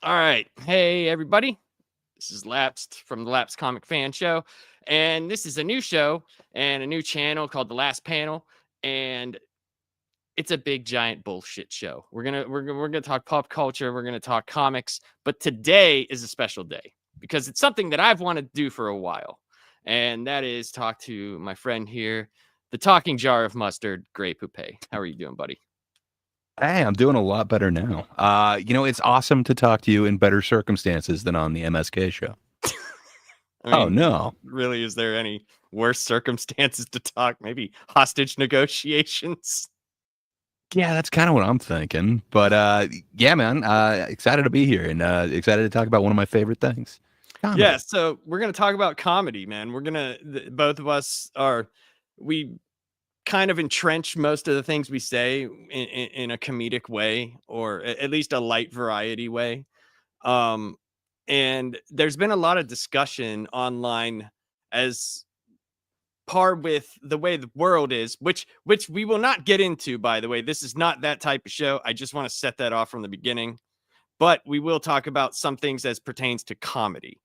All right. Hey, everybody. This is Lapsed from the Lapsed Comic Fan Show. And this is a new show and a new channel called The Last Panel. And it's a big giant bullshit show. We're gonna talk pop culture, we're gonna talk comics, but today is a special day because it's something that I've wanted to do for a while. And that is talk to my friend here, the talking jar of mustard, Gray Poupet. How are you doing, buddy? Hey, I'm doing a lot better now. It's awesome to talk to you in better circumstances than on the MSK show. I Oh, mean, no. really, is there any worse circumstances to talk? Maybe hostage negotiations? Yeah, that's kind of what I'm thinking. But yeah, man, excited to be here and excited to talk about one of my favorite things, Yeah, comedy. so we're gonna talk about comedy, man. Both of us are, we kind of entrench most of the things we say in a comedic way, or at least a light variety way. Um, and there's been a lot of discussion online as par with the way the world is, which we will not get into, by the way. This is not that type of show. I just want to set that off from the beginning. But we will talk about some things as pertains to comedy.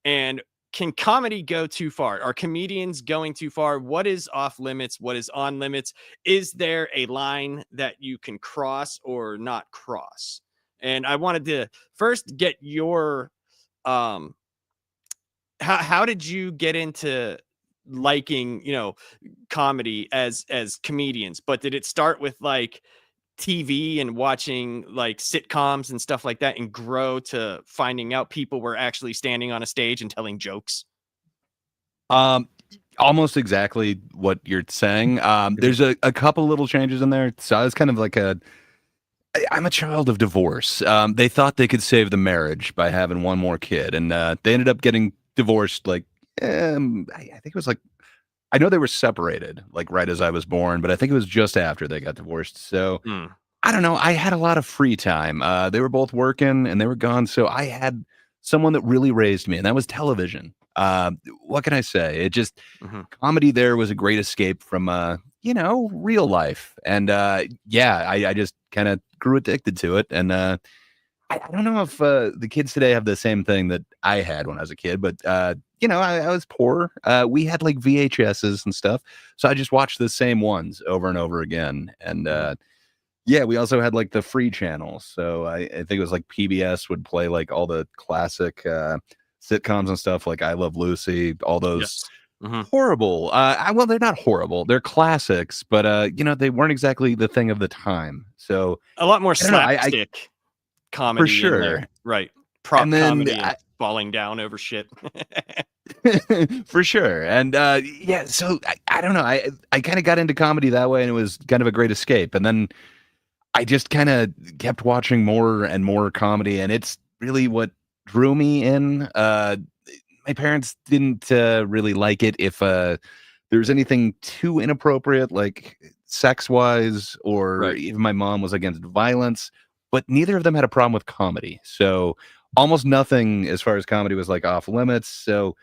And can comedy go too far? Are comedians going too far? What is off limits? What is on limits? Is there a line that you can cross or not cross? And I wanted to first get your um how did you get into liking, comedy as comedians? But did it start with like TV and watching like sitcoms and stuff like that and grow to finding out people were actually standing on a stage and telling jokes? Um, Almost exactly what you're saying. Mhm. There's a couple little changes in there. So I was kind of like I'm a child of divorce. They thought they could save the marriage by having one more kid, and they ended up getting divorced. Like, I think it was like I know they were separated, like, right as I was born, but I think it was just after they got divorced, so, Mm. I don't know, I had a lot of free time, they were both working and they were gone, so I had someone that really raised me, and that was television. What can I say? It just Mhm. comedy there was a great escape from, real life, and, yeah, I just kinda grew addicted to it, and, I don't know if, the kids today have the same thing that I had when I was a kid, but, I was poor. We had, like, VHSs and stuff, so I just watched the same ones over and over again, and, Mhm. yeah, we also had, like, the free channels, so I think it was, like, PBS would play, like, all the classic, sitcoms and stuff, like I Love Lucy, all those Yes. Mhm. horrible, well, they're not horrible, they're classics, but, they weren't exactly the thing of the time, so A lot more I don't know, I slapstick for comedy in sure, there. Right. and Prop then comedy and falling down over shit. For sure, and, yeah, so I don't know, I kinda got into comedy that way, and it was kind of a great escape, and then I just kinda kept watching more and more comedy, and it's really what drew me in. My parents didn't, really like it if, there was anything too inappropriate, like, sex-wise, or Right. even my mom was against violence, but neither of them had a problem with comedy, so almost nothing as far as comedy was, like, off limits, so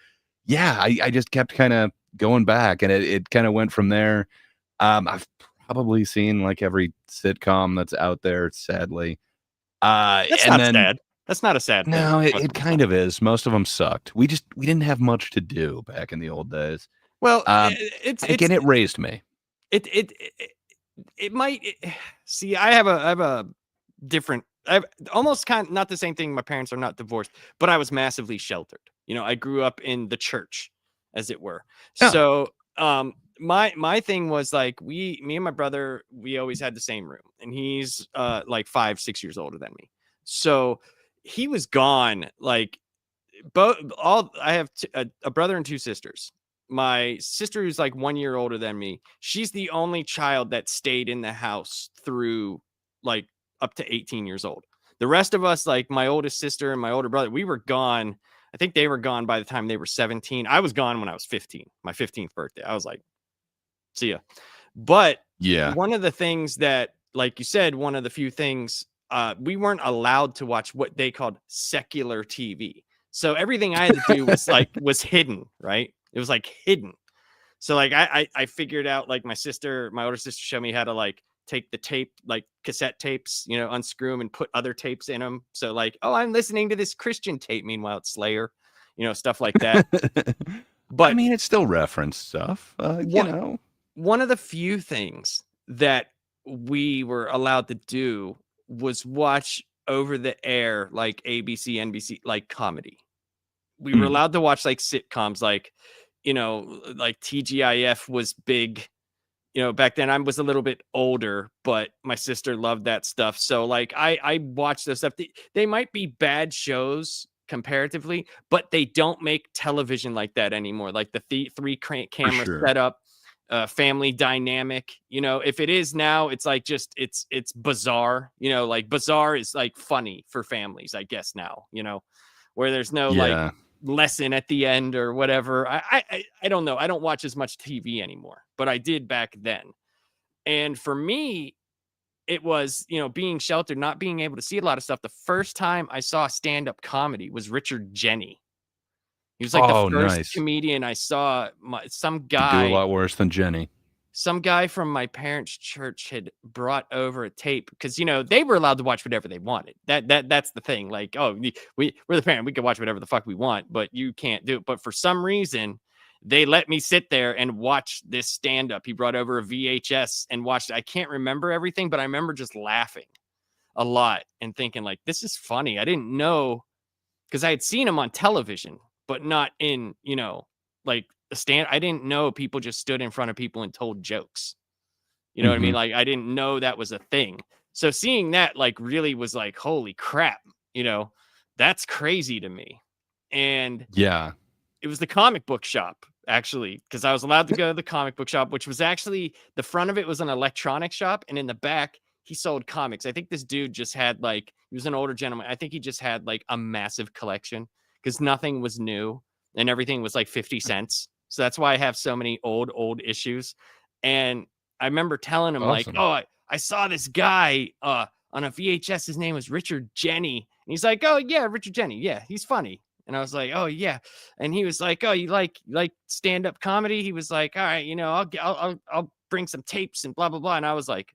yeah, I just kept kinda going back, and it kinda went from there. I've probably seen, like, every sitcom that's out there, sadly. That's And not then sad. That's not a sad thing no, it most of the time. kind of is. Most of them sucked. We didn't have much to do back in the old days. Well, Um, and again, it raised me. it it it, it might see. I have a different. I've almost kind of not the same thing. My parents are not divorced, but I was massively sheltered. I grew up in the church, as it were. Oh, So, my thing was like me and my brother, we always had the same room, and he's like 5, 6 years older than me. So he was gone like both all I have a brother and two sisters. My sister who's like 1 year older than me, she's the only child that stayed in the house through like up to 18 years old. The rest of us, like my oldest sister and my older brother, we were gone. I think they were gone by the time they were 17. I was gone when I was 15, my 15th birthday. I was like, see ya. But yeah. one of the things that, like you said, one of the few things, we weren't allowed to watch what they called secular TV. So everything I had to do was hidden, right? It was like hidden. So like I figured out, like my older sister showed me how to like take the tape, like cassette tapes, unscrew them and put other tapes in them. So like, oh, I'm listening to this Christian tape. Meanwhile, it's Slayer, stuff like that. I But mean, it's still reference stuff, one one of the few things that we were allowed to do was watch over the air, like ABC, NBC, like comedy. We were Mm, allowed to watch like sitcoms, like, like TGIF was big. Back then I was a little bit older, but my sister loved that stuff. So like I watched those stuff. They might be bad shows comparatively, but they don't make television like that anymore. Like the three for camera sure. setup, family dynamic. If it is now, it's like just it's bizarre. Like bizarre is like funny for families, I guess now. Where there's no like Yeah. lesson at the end or whatever. I don't know. I don't watch as much TV anymore, but I did back then. And for me, it was, being sheltered, not being able to see a lot of stuff. The first time I saw stand-up comedy was Richard Jenny. He was like the Oh, first nice. comedian I saw. Could do a lot worse than Jenny. Some guy from my parents' church had brought over a tape because they were allowed to watch whatever they wanted. That's the thing. Like, oh, we're the parent, we can watch whatever the fuck we want, but you can't do it. But for some reason, they let me sit there and watch this stand up. He brought over a VHS and watched it. I can't remember everything, but I remember just laughing a lot and thinking like, this is funny. I didn't know because I had seen him on television, but not in like I didn't know people just stood in front of people and told jokes. You know what I mean? Hmm. Like I didn't know that was a thing. So seeing that like really was like, holy crap, that's crazy to me. And Yeah. it was the comic book shop actually, because I was allowed to go to the comic book shop, which was actually the front of it was an electronic shop, and in the back he sold comics. I think this dude just had like he was an older gentleman. I think he just had like a massive collection because nothing was new and everything was like 50 cents. So that's why I have so many old issues. And I remember telling him like, Awesome. "Oh, I saw this guy on a VHS. His name was Richard Jenny." And he's like, "Oh yeah, Richard Jenny. Yeah, he's funny." And I was like, "Oh yeah." And he was like, "Oh, you like stand up comedy?" He was like, "All right, I'll bring some tapes and blah blah blah." And I was like,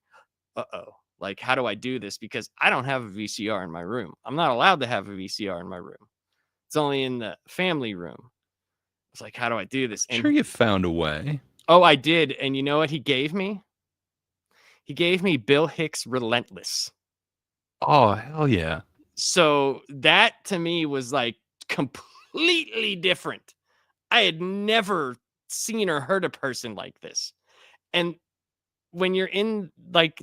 "Uh oh, like how do I do this? Because I don't have a VCR in my room. I'm not allowed to have a VCR in my room. It's only in the family room." I was like, "How do I do this?" Sure, And you found a way. oh, I did. And you know what he gave me? He gave me Bill Hicks' Relentless. Oh, hell yeah. So that to me was like completely different. I had never seen or heard a person like this. And when you're in like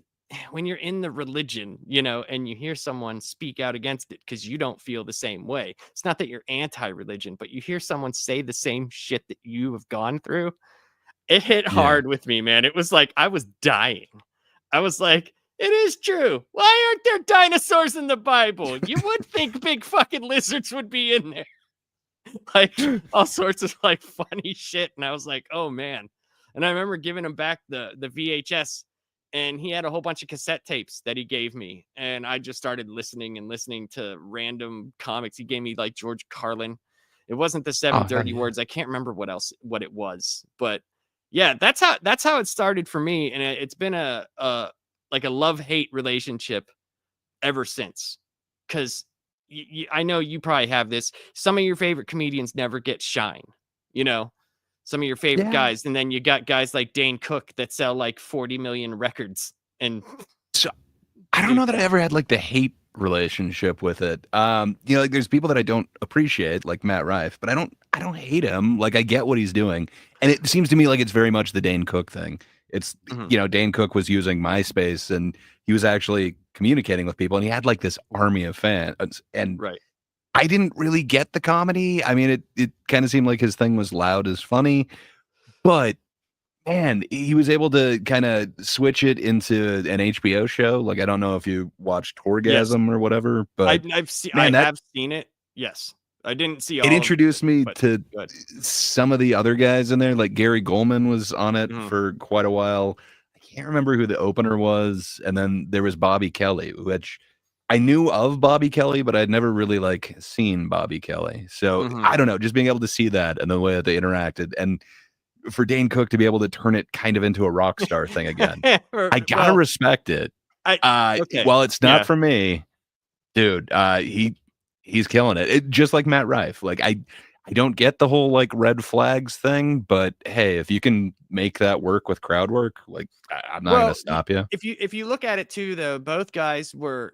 when you're in the religion, and you hear someone speak out against it because you don't feel the same way. It's not that you're anti-religion, but you hear someone say the same shit that you have gone through. It hit Yeah. hard with me, man. It was like I was dying. I was like, it is true. Why aren't there dinosaurs in the Bible? You would think big fucking lizards would be in there. Like all sorts of like funny shit. And I was like, oh man. And I remember giving him back the VHS, and he had a whole bunch of cassette tapes that he gave me. And I just started listening to random comics. He gave me like George Carlin. It wasn't the Seven Oh, hell Dirty yeah. Words. I can't remember what it was, but yeah, that's how it started for me. And it's been a like a love-hate relationship ever since. Because I know you probably have this. Some of your favorite comedians never get shine, you know, some of your favorite Yeah. guys. And then you got guys like Dane Cook that sell like 40 million records and So I don't do know that I stuff. ever had like the hate relationship with it. Like there's people that I don't appreciate, like Matt Rife, but I don't hate him. Like I get what he's doing. And it seems to me like it's very much the Dane Cook thing. It's Mhm. Dane Cook was using MySpace and he was actually communicating with people and he had like this army of fans. And Right. I didn't really get the comedy. I mean, it kind of seemed like his thing was loud as funny, but man, he was able to kind of switch it into an HBO show. Like, I don't know if you watched Yes. Orgasm or whatever, but I man, that have seen it. Yes. I didn't see it all of it, introduced me but to good. some of the other guys in there. Like Gary Goldman was on it Mhm. for quite a while. I can't remember who the opener was, and then there was Bobby Kelly, which I knew of Bobby Kelly, but I'd never really like seen Bobby Kelly. So Mhm. I don't know, just being able to see that and the way that they interacted and for Dane Cook to be able to turn it kind of into a rock star thing again. I gotta Well, respect it. I okay. While it's not Yeah. for me, dude, he's killing it. Just like Matt Rife. Like I don't get the whole like red flags thing, but hey, if you can make that work with crowd work, like I'm not gonna Well, stop you. if you look at it too, though, both guys were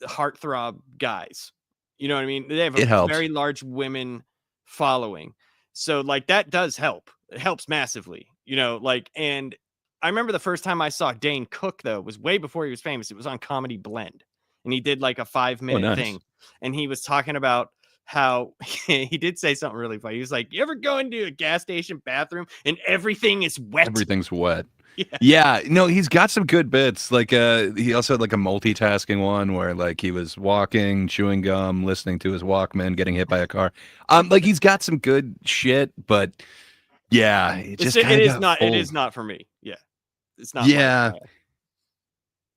heartthrob guys. You know what I mean? They have a It helps. very large women following, so like that does help. It helps massively. You know, like, and I remember the first time I saw Dane Cook though was way before he was famous. It was on Comedy Blend, and he did like a five Oh, minute nice. thing, and he was talking about how he did say something really funny. He was like, "You ever go into a gas station bathroom and everything is wet?" Everything's wet. Yeah. Yeah, no, he's got some good bits. Like he also had like a multitasking one where like he was walking, chewing gum, listening to his Walkman, getting hit by a car. Like he's got some good shit, but yeah, it just kind of got It full. is not for me. Yeah. It's not my Yeah, style.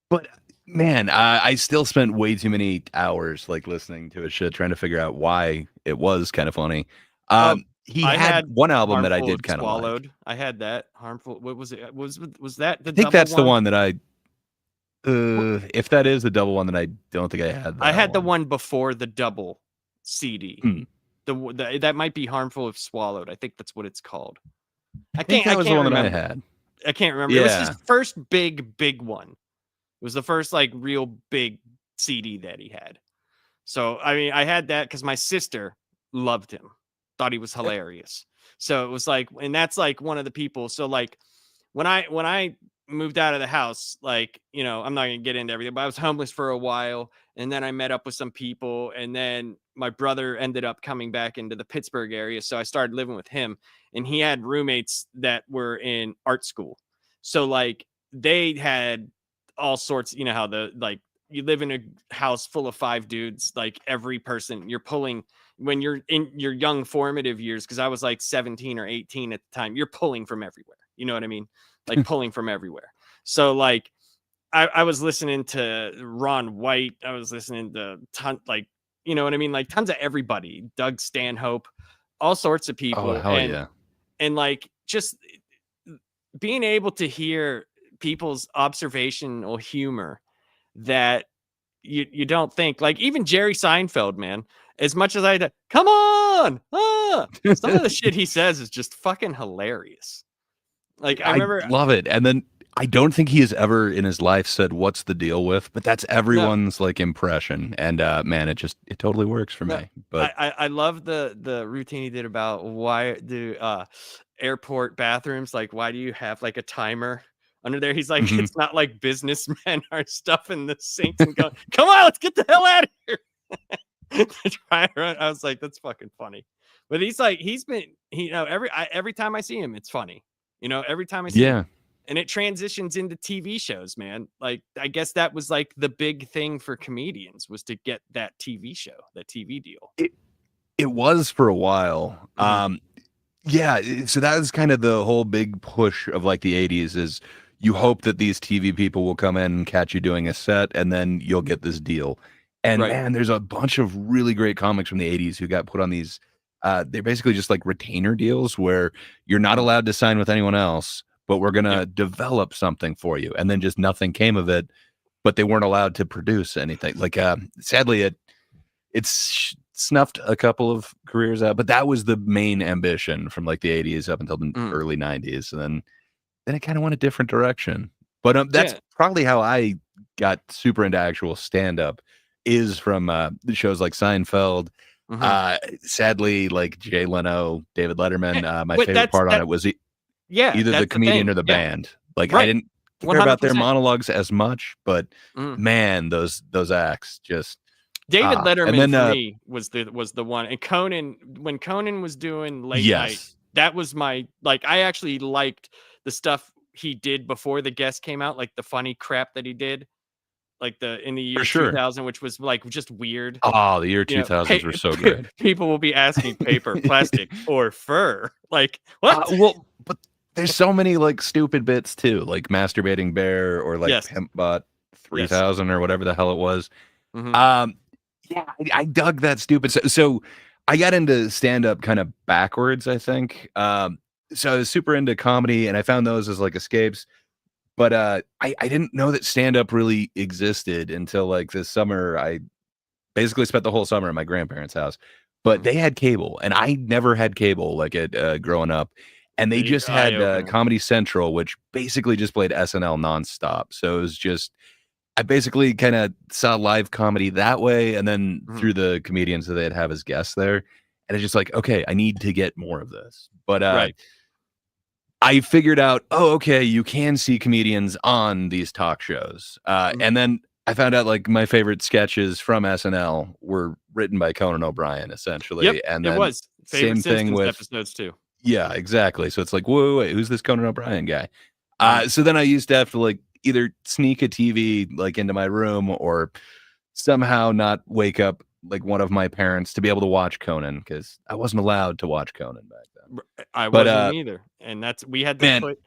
but man, I still spent way too many hours like listening to his shit, trying to figure out why it was kind of funny. Um, He I had had one album that I Harmful did If kind of like. Swallowed. I had that. Harmful, what was it? Was that I the think double that's the one? one that I. Wh- If that is the double one, then I don't think I had I that had the one. one before the double CD. Hmm. That might be Harmful If Swallowed. I think that's what it's called. I think that I was the can't one that I remember. had. I can't remember. It was his Yeah. first big one. It was the first like real big CD that he had. So I mean, I had that because my sister loved him, thought he was hilarious. So it was like, and that's like one of the people. So like when I moved out of the house, like, you know, I'm not gonna get into everything, but I was homeless for a while, and then I met up with some people, and then my brother ended up coming back into the Pittsburgh area. So I started living with him, and he had roommates that were in art school. So like they had all sorts, you know how the like you live in a house full of five dudes, like every person you're pulling when you're in your young formative years, because I was like 17 or 18 at the time, you're pulling from everywhere. You know what I mean? Like pulling from everywhere. So like I was listening to Ron White. I was listening to like, you know what I mean? Like tons of everybody, Doug Stanhope, all sorts of Oh, people. hell yeah. And like just being able to hear people's observational humor that you don't think, like even Jerry Seinfeld, man, as much as I had to, come on, some of the shit he says is just fucking hilarious. Like I I remember, love it. And then I don't think he has ever in his life said what's the deal with, but that's no, everyone's like impression. And man, it totally works for no, me. But I love the routine he did about why do airport bathrooms, like why do you have like a timer under there? He's like, mhm. it's not like businessmen are stuffing the sinks and going, come on, let's get the hell out of here. I was like, that's fucking funny. But he's like, you know, every time I see him, it's funny. You know, every time I see him. Yeah. And it transitions into TV shows, man. Like, I guess that was like the big thing for comedians was to get that TV show, that TV deal. It it was for a while. Mhm. Yeah, so that was kind of the whole big push of like the 80s is you hope that these TV people will come in and catch you doing a set and then you'll get this deal. And Right. man, there's a bunch of really great comics from the 80s who got put on these they're basically just like retainer deals where you're not Mhm. allowed to sign with anyone else, but we're going Yep. to develop something for you. And then just nothing came of it, but they weren't allowed to produce anything. Like sadly it's snuffed a couple of careers out, but that was the main ambition from like the 80s up until the Mhm. early 90s. And then it kind of went a different direction. But that's Yeah. probably how I got super into actual stand up is from the shows like Seinfeld. Mhm. Sadly, like Jay Leno, David Letterman, my But favorite part on that it was yeah, either the that's the comedian thing. or the Yeah. band. Like I Right. didn't care about their 100%. monologues as much, but Mhm. man, those acts just David and Letterman then for me was the one. And Conan, when Conan was doing late night, yes, that was my like I actually liked the stuff he did before the guest came out, like the funny crap that he did, like the in the for year sure. 2000, which was like just weird. Oh, the year You know, 2000s were so good. people will be asking paper, plastic, or fur. Like, what? Well, but there's so many like stupid bits too, like masturbating bear or like Yes. Pimpbot Yes. 3000 or whatever the hell it was. Mhm. Um, yeah, I dug that stupid. So I got into stand up kind of backwards, I think. so I was super into comedy, and I found those as like escapes. But I didn't know that stand up really existed until like this summer. I basically spent the whole summer at my grandparents' house, but Mhm. they had cable, and I never had cable like at growing up. And they The just eye had opener. Comedy Central, which basically just played SNL nonstop. So it was just I basically kind of saw live comedy that way, and then Mhm. through the comedians that they'd have as guests there. And it's just like, okay, I need to get more of this. But Right. I figured out, oh, okay, you can see comedians on these talk shows. Mhm. And then I found out like my favorite sketches from SNL were written by Conan O'Brien, Yep, essentially. And it then was. Favorite same thing Simpsons with, episodes too. yeah, exactly. So it's like, whoa, wait, who's this Conan O'Brien guy? Mhm. So then I used to have to like either sneak a TV like into my room or somehow not wake up like one of my parents to be able to watch Conan because I wasn't allowed to watch Conan back then. I But wasn't either, and that's we had to man, put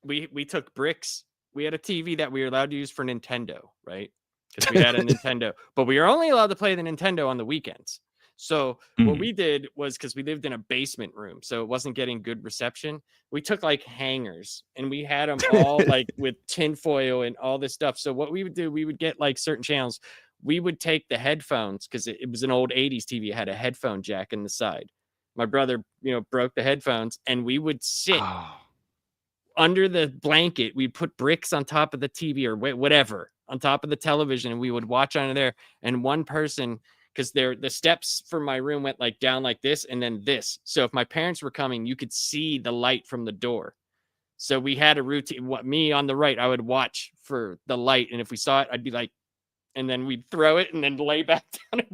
we took bricks. We had a TV that we were allowed to use for Nintendo, right? Because we had a Nintendo, but we were only allowed to play the Nintendo on the weekends. So what mm, we did was because we lived in a basement room, so it wasn't getting good reception. We took like hangers and we had them all like with tinfoil and all this stuff. So what we would do, we would get like certain channels. We would take the headphones because it was an old 80s TV. It had a headphone jack in the side. My brother, broke the headphones and we would sit oh, under the blanket. We put bricks on top of the TV or whatever on top of the television, and we would watch under there. And one person, because the steps from my room went like down like this and then this. So if my parents were coming, you could see the light from the door. So we had a routine. What me on the right, I would watch for the light, and if we saw it, I'd be like, and then we'd throw it and then lay back down.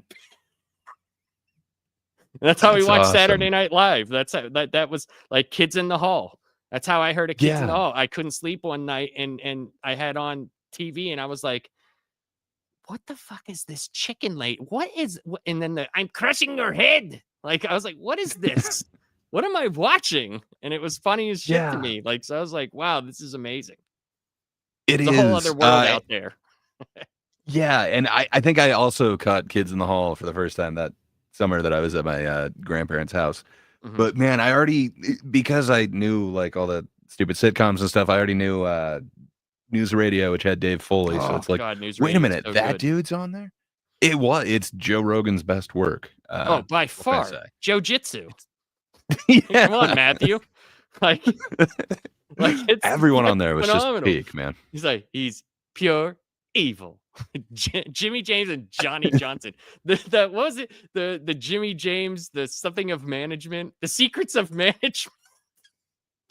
That's how we that's watched Saturday awesome. Night Live. That's how, that was like Kids in the Hall. That's how I heard of Kids in the Yeah. Hall. I couldn't sleep one night and I had on TV and I was like, "What the fuck is this chicken late? What is?" And then I'm crushing your head. Like I was like, "What is this? What am I watching?" And it was funny as shit to Yeah, me. Like so, I was like, "Wow, this is amazing." it There's a whole other is. world out there. Yeah, and I think I also caught Kids in the Hall for the first time that summer that I was at my grandparents' house. Mhm. But man, I already because I knew like all the stupid sitcoms and stuff. I already knew News Radio, which had Dave Foley. So Oh it's like, God, News wait a Radio is minute, so that good. dude's on there. It's Joe Rogan's best work. Oh, by What can I far, say? Joe Jitsu. Yeah, Come on, Matthew. Like, it's everyone on fucking there was just phenomenal. peak, man. He's like, he's pure evil. Jimmy James and Johnny Johnson. The what was it? The Jimmy James, the something of management, the secrets of management.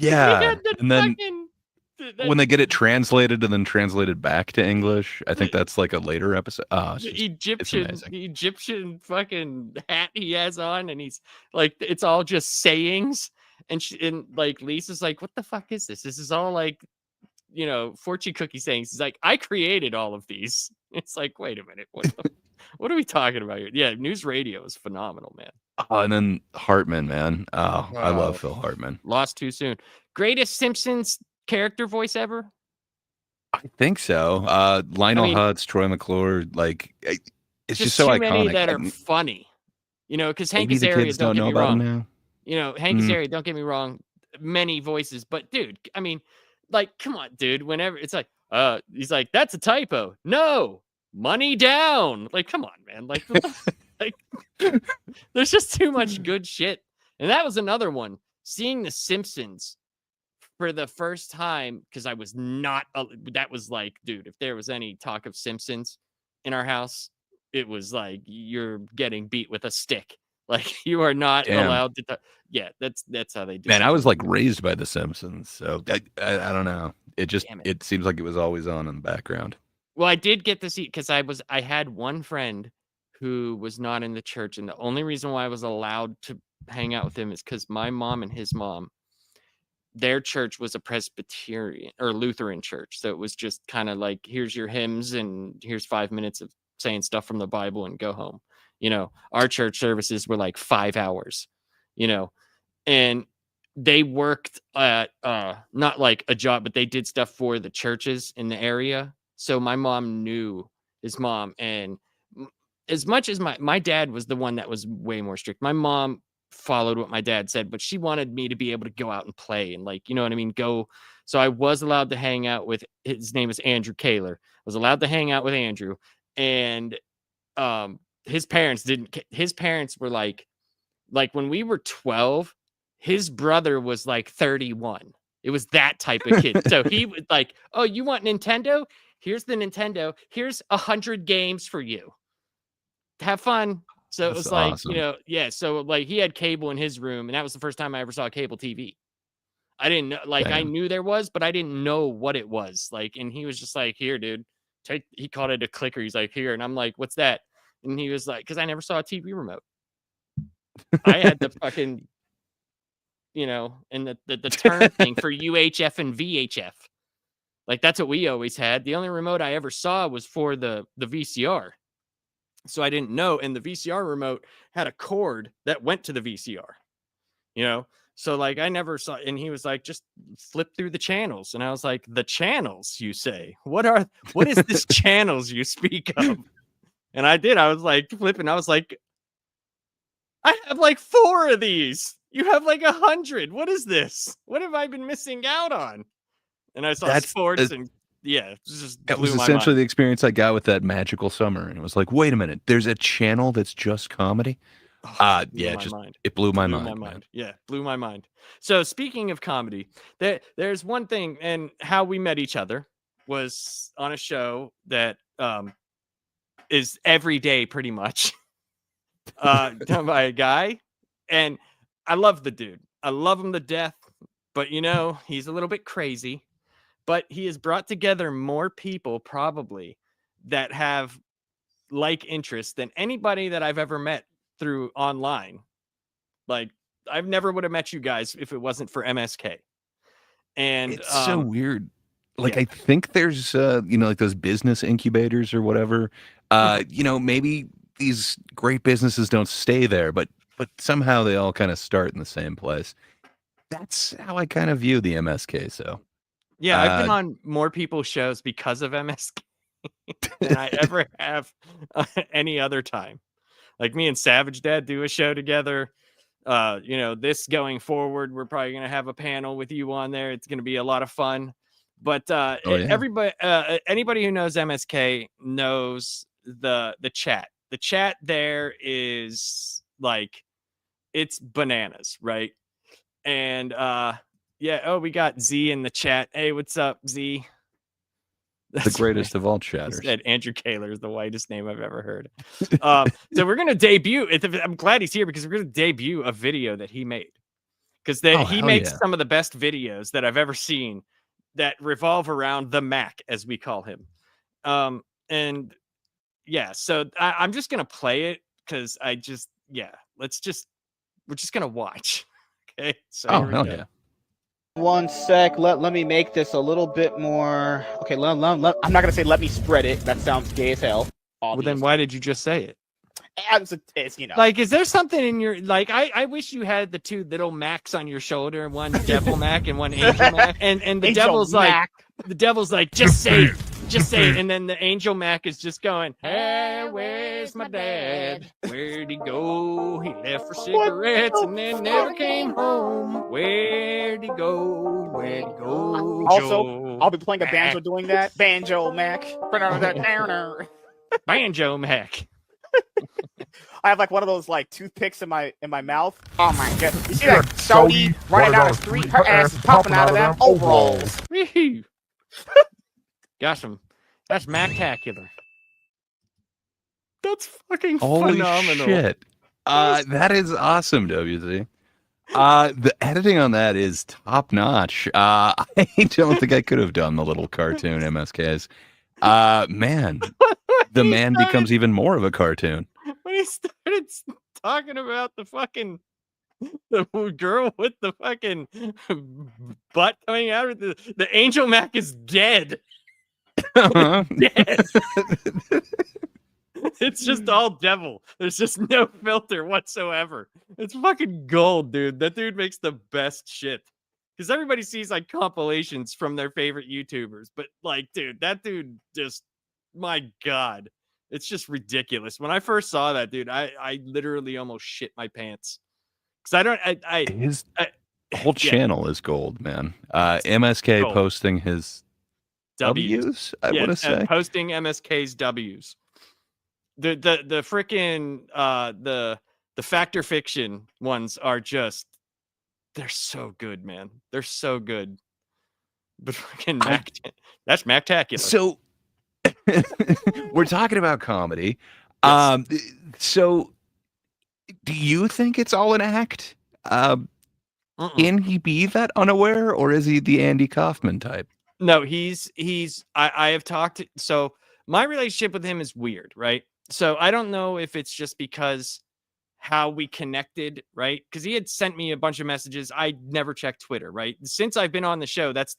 We had Yeah, the and then fucking that when they get it translated and then translated back to English, I think the, that's like a later episode. Oh, the it's Egyptian amazing. the Egyptian fucking hat he has on, and he's like, it's all just sayings. And like Lisa's like, what the fuck is this? This is all like fortune cookie sayings. He's like, I created all of these. It's like, wait a minute, what are we talking about here? Yeah, news radio is phenomenal, man. Oh, and then Hartman, man. Oh, I love Oh, Phil Hartman. lost too soon. Greatest Simpsons character voice ever. I think so. I Lionel mean, Hutz, Troy McClure, like it's just just so too many iconic. that are funny. Because Hank Maybe the Azaria, kids don't don't get know me about him wrong. now. Hank Mm, Azaria, don't get me wrong. Many voices, but dude, I mean, like, come on, dude. Whenever it's like, he's like, that's a typo. No, money down. Like, come on, man. Like, like, there's just too much good shit. And that was another one. Seeing The Simpsons for the first time because I was not. That was like, dude, if there was any talk of Simpsons in our house, it was like you're getting beat with a stick. Like you are not damn, allowed to. Yeah, that's how they man, I was discipline like you. raised by The Simpsons, so I don't know. Damn it. It seems like it was always on in the background. Well, I did get to see because I had one friend who was not in the church, and the only reason why I was allowed to hang out with him is because my mom and his mom, their church was a Presbyterian or Lutheran church. So it was just kind of like, here's your hymns and here's 5 minutes of saying stuff from the Bible and go home. Our church services were like 5 hours, you know, and they worked at not like a job, but they did stuff for the churches in the area. So my mom knew his mom, and as much as my dad was the one that was way more strict. My mom followed what my dad said, but she wanted me to be able to go out and play and, like, you know what I mean? Go. So I was allowed to hang out with, his name is Andrew Kaler. I was allowed to hang out with Andrew, and his parents didn't. His parents were like when we were 12, his brother was like 31. It was that type of kid. So he was like, "Oh, you want Nintendo? Here's the Nintendo. Here's 100 games for you. Have fun." So it That's was like, awesome. yeah. So like he had cable in his room, and that was the first time I ever saw cable TV. I didn't know, like, I Damn. knew there was, but I didn't know what it was. Like, and he was just like, "Here, dude, take." He called it a clicker. He's like, "Here," and I'm like, "What's that?" And he was like, "Because I never saw a TV remote. I had the fucking, and the turn thing for UHF and VHF. Like, that's what we always had. The only remote I ever saw was for the VCR. So I didn't know. And the VCR remote had a cord that went to the VCR, you know? So like I never saw, and he was like, "Just flip through the channels." And I was like, "The channels, you say? What is this channels you speak of?" And I did. I was like flipping. I was like, "I have like 4 of these. You have like 100. What is this? What have I been missing out on?" And I saw That's sports, and yeah, it just that was blew my essentially mind. the experience I got with that magical summer, and it was like, wait a minute, there's a channel that's just comedy. Oh, blew Yeah, my mind. it blew my Blew my mind, man. mind. Yeah, blew my mind. So speaking of comedy, there's one thing, and how we met each other was on a show that is every day pretty much. Done by a guy. And I love the dude. I love him to death, but he's a little bit crazy. But he has brought together more people probably that have like interests than anybody that I've ever met through online. Like, I've never would have met you guys if it wasn't for MSK. And It's so weird. Like, yeah. I think there's, like those business incubators or whatever. Maybe these great businesses don't stay there, but somehow they all kind of start in the same place. That's how I kind of view the MSK. So, Yeah, I've been uh, on more people's shows because of MSK than I ever have any other time. Like, me and Savage Dad do a show together. This going forward, we're probably gonna have a panel with you on there. It's gonna be a lot of fun. But oh yeah, everybody, anybody who knows MSK knows the chat. The chat there is like, it's bananas, right? And yeah, oh, we got Z in the chat. Hey, what's up, Z? the That's right. greatest of all He chatters. said Andrew Kaler is the whitest name I've ever heard. So we're gonna debut. I'm glad he's here because we're gonna debut a video that he made, because Oh he hell makes yeah! some of the best videos that I've ever seen that revolve around the Mac, as we call him. And yeah, so I'm just gonna play it because we're just gonna watch. Okay, so Oh here we hell go. yeah! One sec. Let me make this a little bit more. Okay, I'm not gonna say let me spread it. That sounds gay as hell. Well, then Obviously. why did you just say it? It's Like, is there something in your, like, I wish you had the 2 little Macs on your shoulder, one devil Mac and one angel Mac, and the Angel devil's Mac. like, just say it, just say it, and then the angel Mac is just going, "Hey, where's my dad? Where'd he go? He left for cigarettes and then never came home. Where'd he go? Where'd he go?" Also, Joe I'll be playing a Mac. banjo doing that. Banjo Mac. Banjo Mac. I have like one of those like toothpicks in my mouth. Oh my god! You see that shorty running down the street? Her ass is popping out of them overalls. Wee-hoo. That's Mactacular. That's fucking Holy phenomenal. shit! That is awesome, WZ. The editing on that is top notch. I don't think I could have done the little cartoon MSKs. Man, the man becomes even more of a cartoon. When he started talking about the girl with the fucking butt coming out of the angel Mac is dead. Uh-huh. Dead. It's just all devil. There's just no filter whatsoever. It's fucking gold, dude. That dude makes the best shit. Because everybody sees like compilations from their favorite YouTubers, but like, dude, that dude just, my God, it's just ridiculous. When I first saw that, dude, I literally almost shit my pants. Because I don't, His I whole yeah, channel is gold, man. MSK gold. posting his W's. W's, I Yeah, want to say. posting MSK's W's. The freaking the fact or fiction ones are just, they're so good, man. They're so good. But fucking Mac, that's Mactacular. So we're talking about comedy. Yes. So do you think it's all an act? Can he be that unaware, or is he the Andy Kaufman type? No, he's I have talked so my relationship with him is weird, right? So I don't know if it's just because how we connected, right? Because he had sent me a bunch of messages. I never checked Twitter, right? Since I've been on the show, that's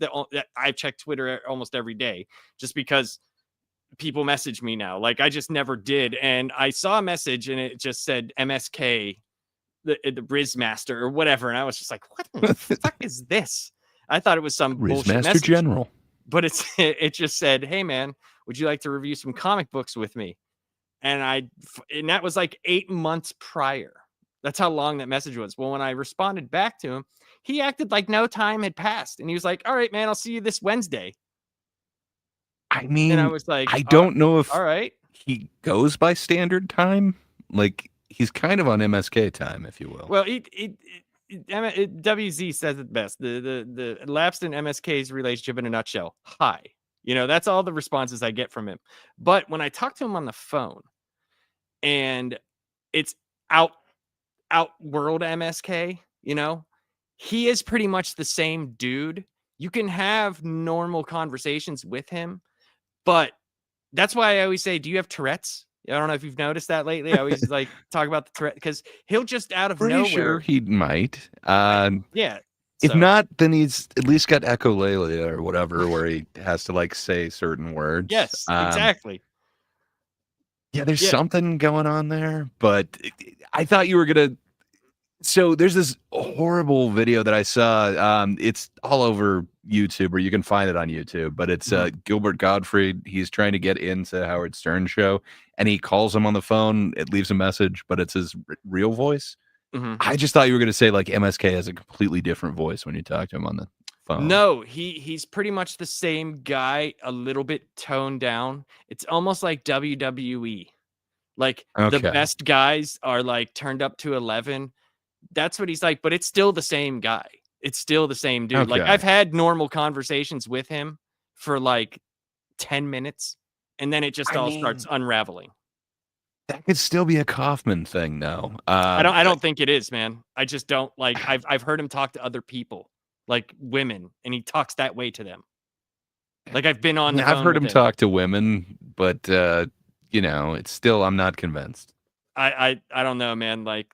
I've checked Twitter almost every day, just because people message me now. Like I just never did, and I saw a message and it just said MSK, the Riz Master or whatever, and I was just like, what the fuck is this? I thought it was some Riz bullshit Master message. General. But it just said, "Hey man, would you like to review some comic books with me?" And that was like 8 months prior. That's how long that message was. Well, when I responded back to him, he acted like no time had passed, and he was like, "All right, man, I'll see you this Wednesday." I And mean, I was like, I don't know if all right. he goes by standard time. Like he's kind of on MSK time, if you will. Well, WZ says it best. The lapsed in MSK's relationship in a nutshell. Hi. That's all the responses I get from him. But when I talk to him on the phone and it's out world MSK, he is pretty much the same dude. You can have normal conversations with him, but that's why I always say, do you have Tourette's? I don't know if you've noticed that lately. I always like talk about the Tourette because he'll just out of Pretty nowhere. sure he might. Yeah. If So, not, then he's at least got echolalia or whatever, where he has to like say certain words. yes, exactly. Yeah, there's Yeah. something going on there, but I thought you were gonna. So there's this horrible video that I saw. It's all over YouTube, or you can find it on YouTube. But it's Gilbert Gottfried. He's trying to get into Howard Stern's show, and he calls him on the phone. It leaves a message, but it's his real voice. I just thought you were going to say like MSK has a completely different voice when you talk to him on the phone. No, he's pretty much the same guy, a little bit toned down. It's almost like WWE. Like the best guys are like turned up to 11. That's what he's like, but it's still the same guy. It's still the same dude. Like I've had normal conversations with him for like 10 minutes and then it just starts unraveling. That could still be a Kaufman thing, though. I don't think it is, man. I just don't like. I've heard him talk to other people, like women, and he talks that way to them. Like I've been on. I've heard him talk to women, but it's still I'm not convinced. I don't know, man. Like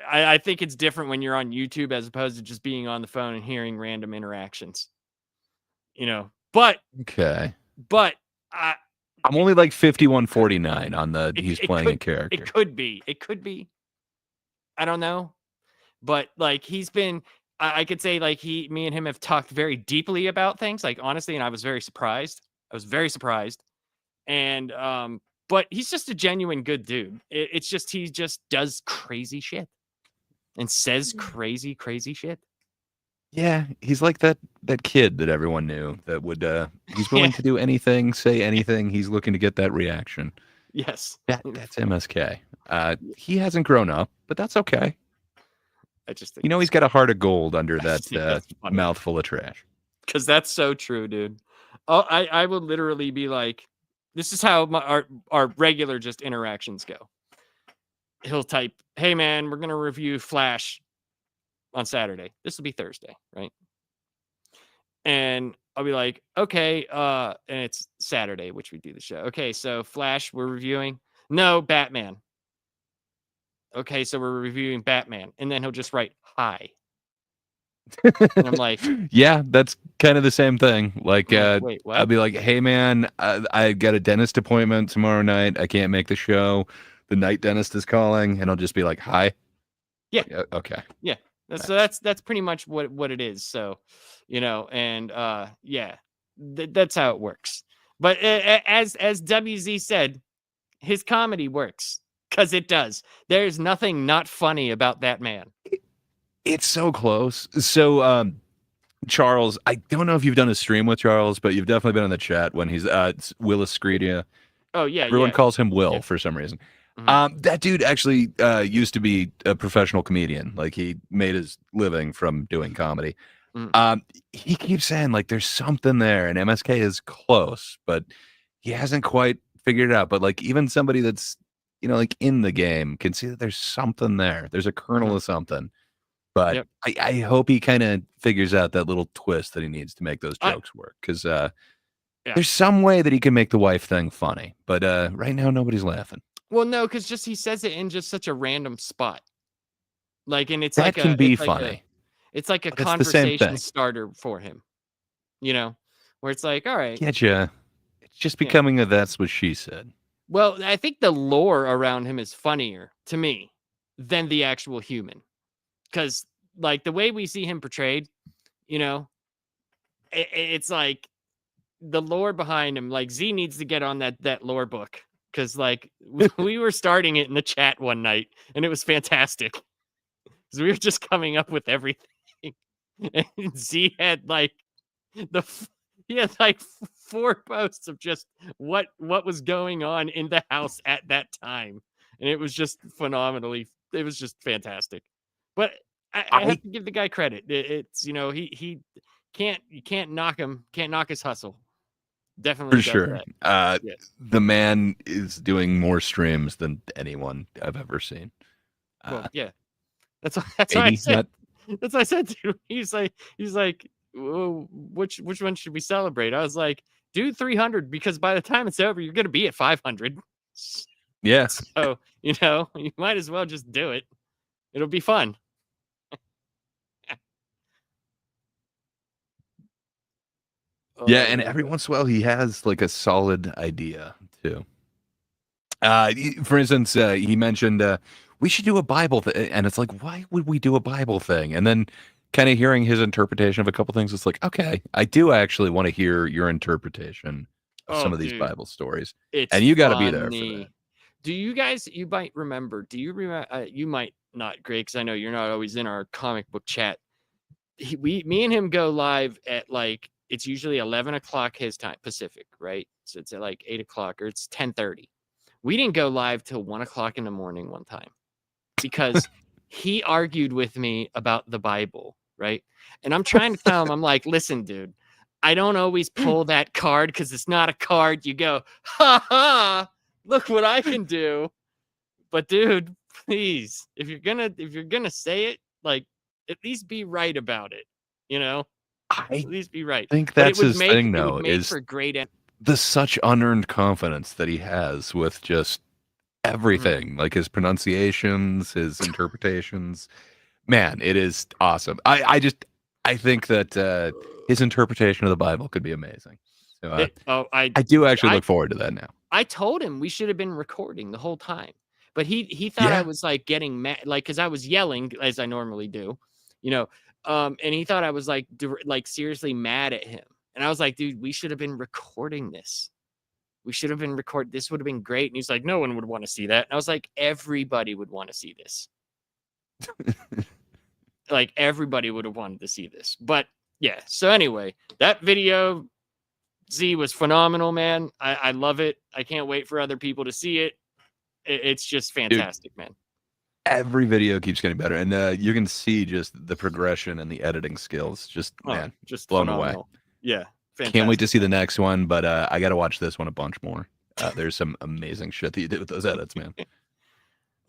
I think it's different when you're on YouTube as opposed to just being on the phone and hearing random interactions. But okay, but I'm only like 5149 on the he's playing a character. It could be. I don't know. But like he's been I could say like me and him have talked very deeply about things, like honestly, and I was very surprised. And but he's just a genuine good dude. It's just he just does crazy shit and says crazy shit. Yeah, he's like that kid that everyone knew that would he's willing to do anything, say anything. He's looking to get that reaction. Yes. That's MSK. He hasn't grown up, but that's okay. I just think he's got a heart of gold under that mouthful of trash. Because that's so true, dude. Oh, I will literally be like, this is how our regular just interactions go. He'll type, "Hey man, we're gonna review Flash on Saturday." This will be Thursday, right? And I'll be like, okay, and it's Saturday, which we do the show. Okay, so Flash, we're reviewing. No, Batman. Okay, so we're reviewing Batman. And then he'll just write, "Hi." And I'm like, yeah, that's kind of the same thing. Like, wait, what? I'll be like, "Hey man, I got a dentist appointment tomorrow night. I can't make the show. The night dentist is calling." And I'll just be like, "Hi." Yeah. Okay. Yeah. So that's pretty much what it is. So, and yeah, that's how it works. But as WZ said, his comedy works because it does. There's nothing not funny about that man. It's so close. So, Charles, I don't know if you've done a stream with Charles, but you've definitely been in the chat when he's it's Willis Screedia. Oh yeah, Everyone yeah, calls him Will yeah. for some reason. Mhm. That dude actually used to be a professional comedian. Like he made his living from doing comedy. Mhm. He keeps saying like there's something there, and MSK is close, but he hasn't quite figured it out. But like even somebody that's like in the game can see that there's something there. There's a kernel Mhm. of something. But Yep. I hope he kind of figures out that little twist that he needs to make those I jokes work. Because yeah. there's some way that he can make the wife thing funny. But right now nobody's laughing. Well, no, because just he says it in just such a random spot. Like, and it's That like can a be it's like a funny. it's like a But it's the same conversation thing. starter for him, where it's like, all right, Get you. It's just yeah. becoming a that's what she said. Well, I think the lore around him is funnier to me than the actual human. Because like the way we see him portrayed, you know, it's like the lore behind him. Like Z needs to get on that lore book because like we were starting it in the chat one night and it was fantastic because we were just coming up with everything. And Z had like the he had like 4 posts of just what was going on in the house at that time, and it was just phenomenally. It was just fantastic. But I I have to give the guy credit. It's he can't you can't knock him, can't knock his hustle. Definitely for does sure. that. Yeah. The man is doing more streams than anyone I've ever seen. Well, yeah. That's what I Maybe said. not. That's what I said to him. He's like, "Well, which one should we celebrate?" I was like, "Do 300 because by the time it's over, you're gonna be at 500. Yeah. So you might as well just do it. It'll be fun." Yeah, and Oh, every once in a while he has like a solid idea too. For instance, he mentioned we should do a Bible thing, and it's like, why would we do a Bible thing? And then kind of hearing his interpretation of a couple things, it's like, okay, I do actually want to hear your interpretation of some oh, of these dude, Bible stories, it's and you got to be there for that. funny. Do you guys? You might remember. Do you remember? You might not, Greg, because I know you're not always in our comic book chat. Me and him go live at like it's usually 11 o'clock his time Pacific, right? So it's at like 8 o'clock or it's 10:30. We didn't go live till 1 o'clock in the morning one time because he argued with me about the Bible, right? And I'm trying to tell him, I'm like, listen, dude, I don't always pull that card because it's not a card. You go, ha ha, look what I can do. But dude, please, if you're gonna say it, like at least be right about it, you know? I At least be right. think But it that's would his make thing, it would though, make is for great the such unearned confidence that he has with just everything, like his pronunciations, his interpretations. Man, it is awesome. I think that his interpretation of the Bible could be amazing. So I do actually I look forward to that now. I told him we should have been recording the whole time. But he thought I Yeah. was like getting mad, like because I was yelling as I normally do, you know. And he thought I was like like seriously mad at him. And I was like, dude, we should have been recording this. We should have been record. This would have been great. And he's like, no one would want to see that. And I was like, everybody would want to see this. Like everybody would have wanted to see this. But yeah. So anyway, that video Z was phenomenal, man. I love it. I can't wait for other people to see it. It's just Dude, fantastic, man. every video keeps getting better, and you can see just the progression and the editing skills. Just man, Just blown phenomenal. away. Yeah, fantastic. Can't wait to see the next one, but I got to watch this one a bunch more. There's some amazing shit that you did with those edits, man.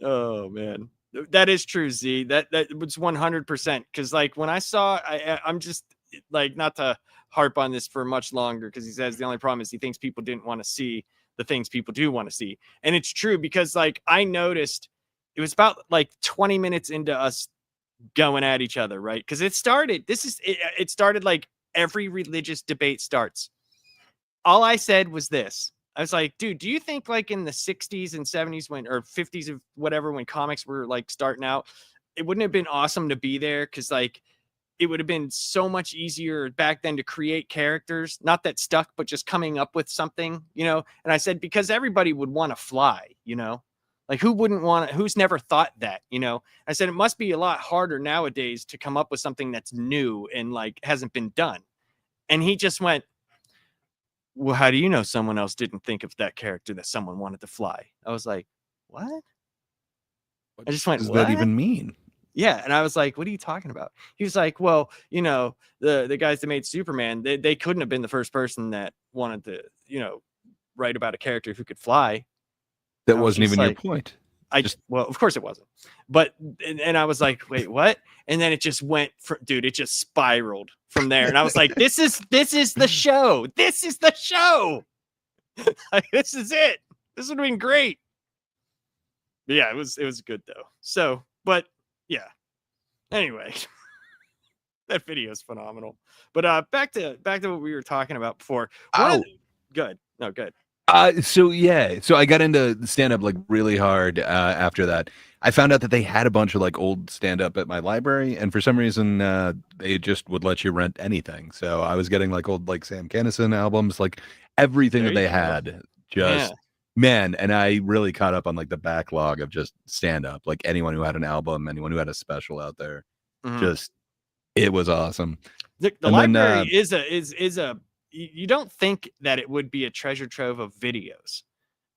Oh man, that is true, Z. That was 100%. Because like when I saw, I'm just like not to harp on this for much longer because he says the only problem is he thinks people didn't want to see the things people do want to see, and it's true because like I noticed it was about like 20 minutes into us going at each other, right? Because it started. It started like every religious debate starts. All I said was this. I was like, dude, do you think like in the 60s and 70s or 50s of whatever, when comics were like starting out, it wouldn't have been awesome to be there? Because like it would have been so much easier back then to create characters, not that stuck, but just coming up with something, you know? And I said, because everybody would want to fly, you know? Like, who wouldn't want to, who's never thought that, you know? I said, it must be a lot harder nowadays to come up with something that's new and like hasn't been done. And he just went, well, how do you know someone else didn't think of that character that someone wanted to fly? I was like, what? I just went, What does what? that even mean? Yeah. And I was like, what are you talking about? He was like, well, you know, the guys that made Superman, they couldn't have been the first person that wanted to, you know, write about a character who could fly. That I was wasn't just even your like, point. Well, of course it wasn't. But and I was like, wait, what? And then it just went dude, it just spiraled from there. And I was like, this is the show. This is the show. Like, this is it. This would have been great. But yeah, it was good though. So, but yeah. Anyway, that video is phenomenal. But back to what we were talking about before. Good. No, good. So I got into stand up like really hard after that. I found out that they had a bunch of like old stand up at my library, and for some reason they just would let you rent anything. So I was getting like old like Sam Kinison albums, like everything There that they you go. had. Just man, and I really caught up on like the backlog of just stand up. Like anyone who had an album, anyone who had a special out there, just it was awesome. The And library is a you don't think that it would be a treasure trove of videos,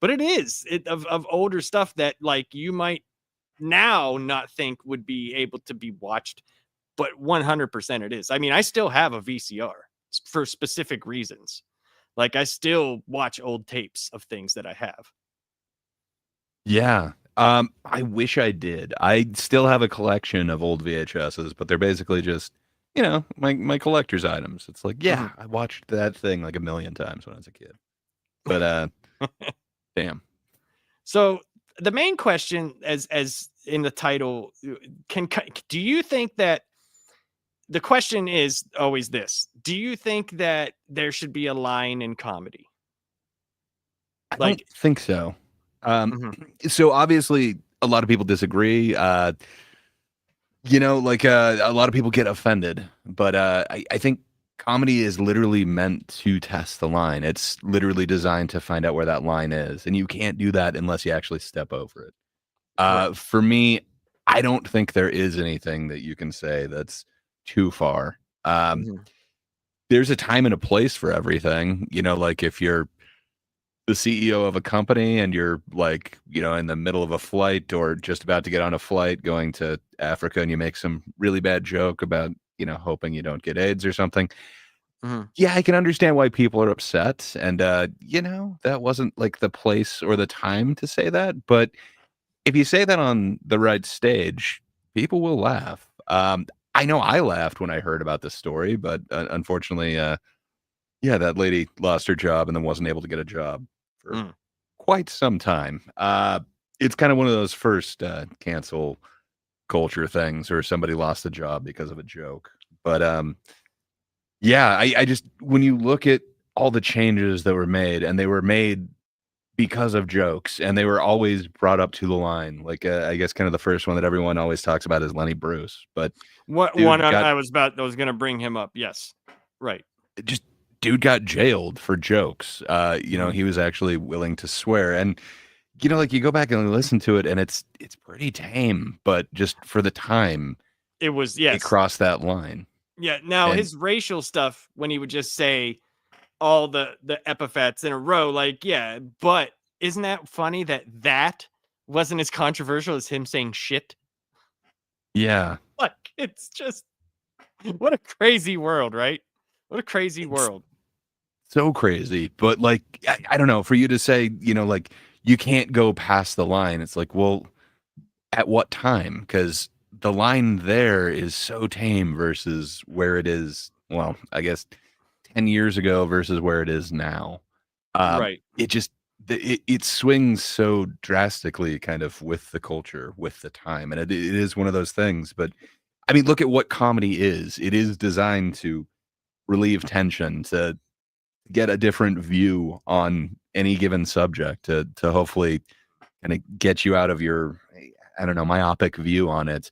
but it is of older stuff that like you might now not think would be able to be watched, but 100% it is. I mean, I still have a VCR for specific reasons. Like, I still watch old tapes of things that I have. Yeah. I wish I did. I still have a collection of old VHSs, but they're basically just, you know, my collector's items. It's like, yeah, I watched that thing like a million times when I was a kid. But damn. So the main question, as in the title, do you think that the question is always this: do you think that there should be a line in comedy? I don't think so. So obviously a lot of people disagree. You know, like a lot of people get offended, but I think comedy is literally meant to test the line. It's literally designed to find out where that line is, and you can't do that unless you actually step over it. Right. For me, I don't think there is anything that you can say that's too far. There's a time and a place for everything. You know, like if you're the CEO of a company and you're like, you know, in the middle of a flight or just about to get on a flight going to Africa and you make some really bad joke about, you know, hoping you don't get AIDS or something. Yeah, I can understand why people are upset. And, you know, that wasn't like the place or the time to say that. But if you say that on the right stage, people will laugh. I know I laughed when I heard about this story, but unfortunately, yeah, that lady lost her job and then wasn't able to get a job for quite some time. It's kind of one of those first cancel culture things where somebody lost a job because of a joke. But yeah, I just, when you look at all the changes that were made, and they were made because of jokes, and they were always brought up to the line. Like I guess kind of the first one that everyone always talks about is Lenny Bruce. But what one I was going to bring him up. Yes, right. Just dude got jailed for jokes. You know, he was actually willing to swear, and you know, like you go back and listen to it, and it's pretty tame, but just for the time, it was it crossed that line. Yeah. Now his racial stuff, when he would just say all the epithets in a row, like, yeah, but isn't that funny that wasn't as controversial as him saying shit? Yeah. Like, it's just, what a crazy world, right? What a crazy world. So crazy. But like, I don't know, for you to say, you know, like you can't go past the line. It's like, well, at what time? Because the line there is so tame versus where it is. Well, I guess 10 years ago versus where it is now. Right. It just, it swings so drastically kind of with the culture, with the time. And it is one of those things. But I mean, look at what comedy is. It is designed to relieve tension, to get a different view on any given subject, to hopefully kind of get you out of your, I don't know, myopic view on it.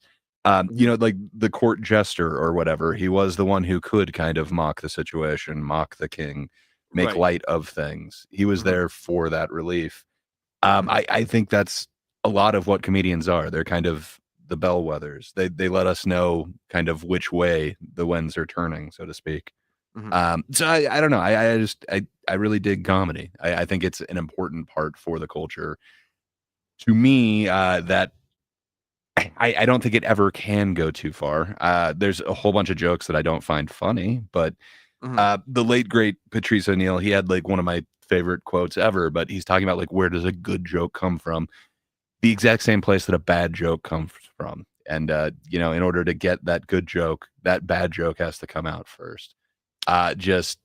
You know, like the court jester or whatever, he was the one who could kind of mock the situation, mock the king, make light of things. He was there for that relief. I think that's a lot of what comedians are. They're kind of the bellwethers. They let us know kind of which way the winds are turning, so to speak. So I don't know. I really dig comedy. I think it's an important part for the culture. To me, that I don't think it ever can go too far. There's a whole bunch of jokes that I don't find funny, but the late great Patrice O'Neill, he had like one of my favorite quotes ever, but he's talking about like where does a good joke come from? The exact same place that a bad joke comes from. And you know, in order to get that good joke, that bad joke has to come out first. Just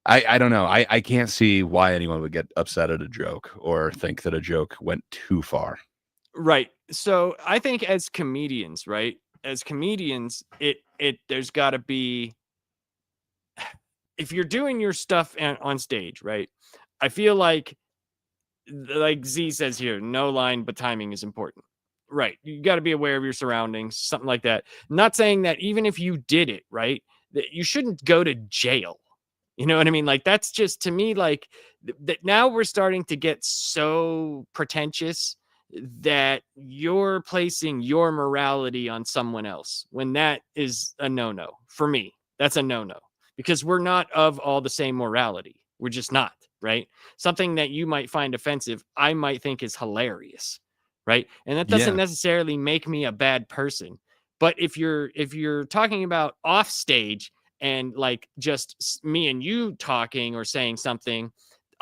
I don't know. I can't see why anyone would get upset at a joke or think that a joke went too far. Right. So I think as comedians, right? As comedians, it there's got to be, if you're doing your stuff on stage, right? I feel like Z says here, no line, but timing is important. Right. You got to be aware of your surroundings, something like that. Not saying that even if you did it, right, that you shouldn't go to jail. You know what I mean? Like, that's just to me, like, that now we're starting to get so pretentious that you're placing your morality on someone else when that is a no-no for me. That's a no-no because we're not of all the same morality. We're just not, right? Something that you might find offensive, I might think is hilarious, right? And that doesn't Yeah, necessarily make me a bad person. But if you're talking about off stage and like just me and you talking or saying something,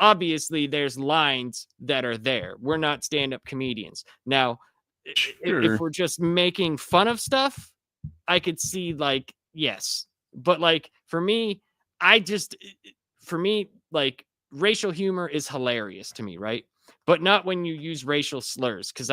obviously there's lines that are there. We're not stand-up comedians. Now, if sure. we're just making fun of stuff, I could see like, yes. But like for me, I just for me, like racial humor is hilarious to me, right? But not when you use racial slurs. Cause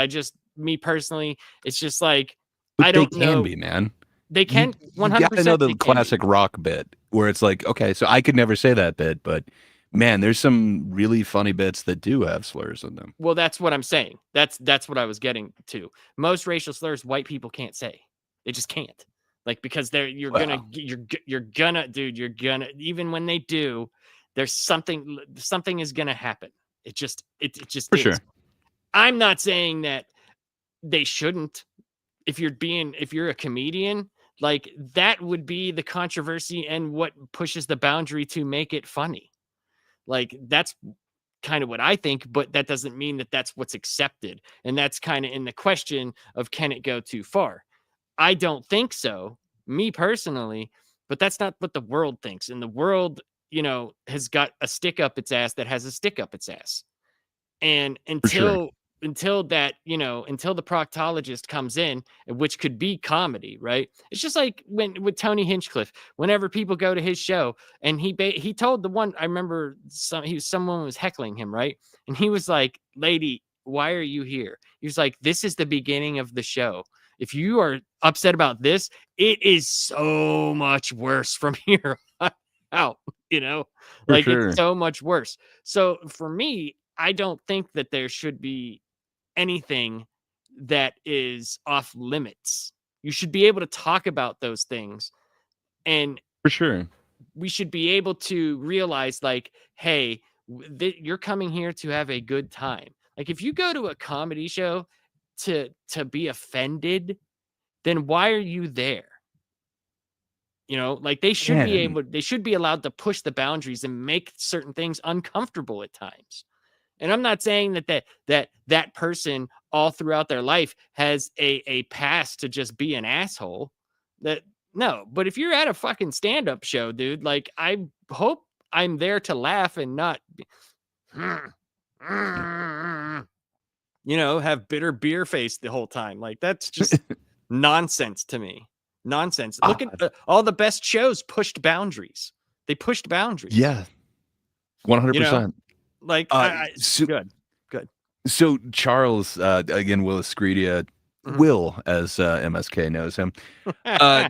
me personally, it's just like, But I they don't can know. be, man. They You can you gotta know 100% the they can be. classic rock bit where it's like, okay, so I could never say that bit, but man, there's some really funny bits that do have slurs in them. Well, that's what I'm saying. That's what I was getting to. Most racial slurs white people can't say. They just can't. Like because Well, you're gonna dude, you're gonna even when they do, there's something is gonna happen. It just for is. sure. I'm not saying that they shouldn't. If you're a comedian, like that would be the controversy and what pushes the boundary to make it funny. Like that's kind of what I think, but that doesn't mean that that's what's accepted. And that's kind of in the question of can it go too far? I don't think so, me personally, but that's not what the world thinks. And the world, has got a stick up its ass that has a stick up its ass. And For sure. until that, until the proctologist comes in, which could be comedy, right? It's just like when with Tony Hinchcliffe, whenever people go to his show and he told the one, I remember someone was heckling him, right? And he was like, "Lady, why are you here?" He was like, "This is the beginning of the show. If you are upset about this, it is so much worse from here on out, you know? For Like it's sure. so much worse." So for me, I don't think that there should be anything that is off limits. You should be able to talk about those things, and For sure. we should be able to realize like, hey, you're coming here to have a good time. Like if you go to a comedy show to be offended, then why are you there? Like Man, they should be allowed to push the boundaries and make certain things uncomfortable at times. And I'm not saying that person all throughout their life has a past to just be an asshole. That no, but if you're at a fucking stand-up show, dude, like I hope I'm there to laugh and not have bitter beer face the whole time. Like that's just nonsense to me. Nonsense. Look ah, at all the best shows pushed boundaries. They pushed boundaries, yeah, you know? 100%. Like Uh, I so, good. Good. so Charles, again, Willis Screedia, Mhm. Will, as MSK knows him. Uh,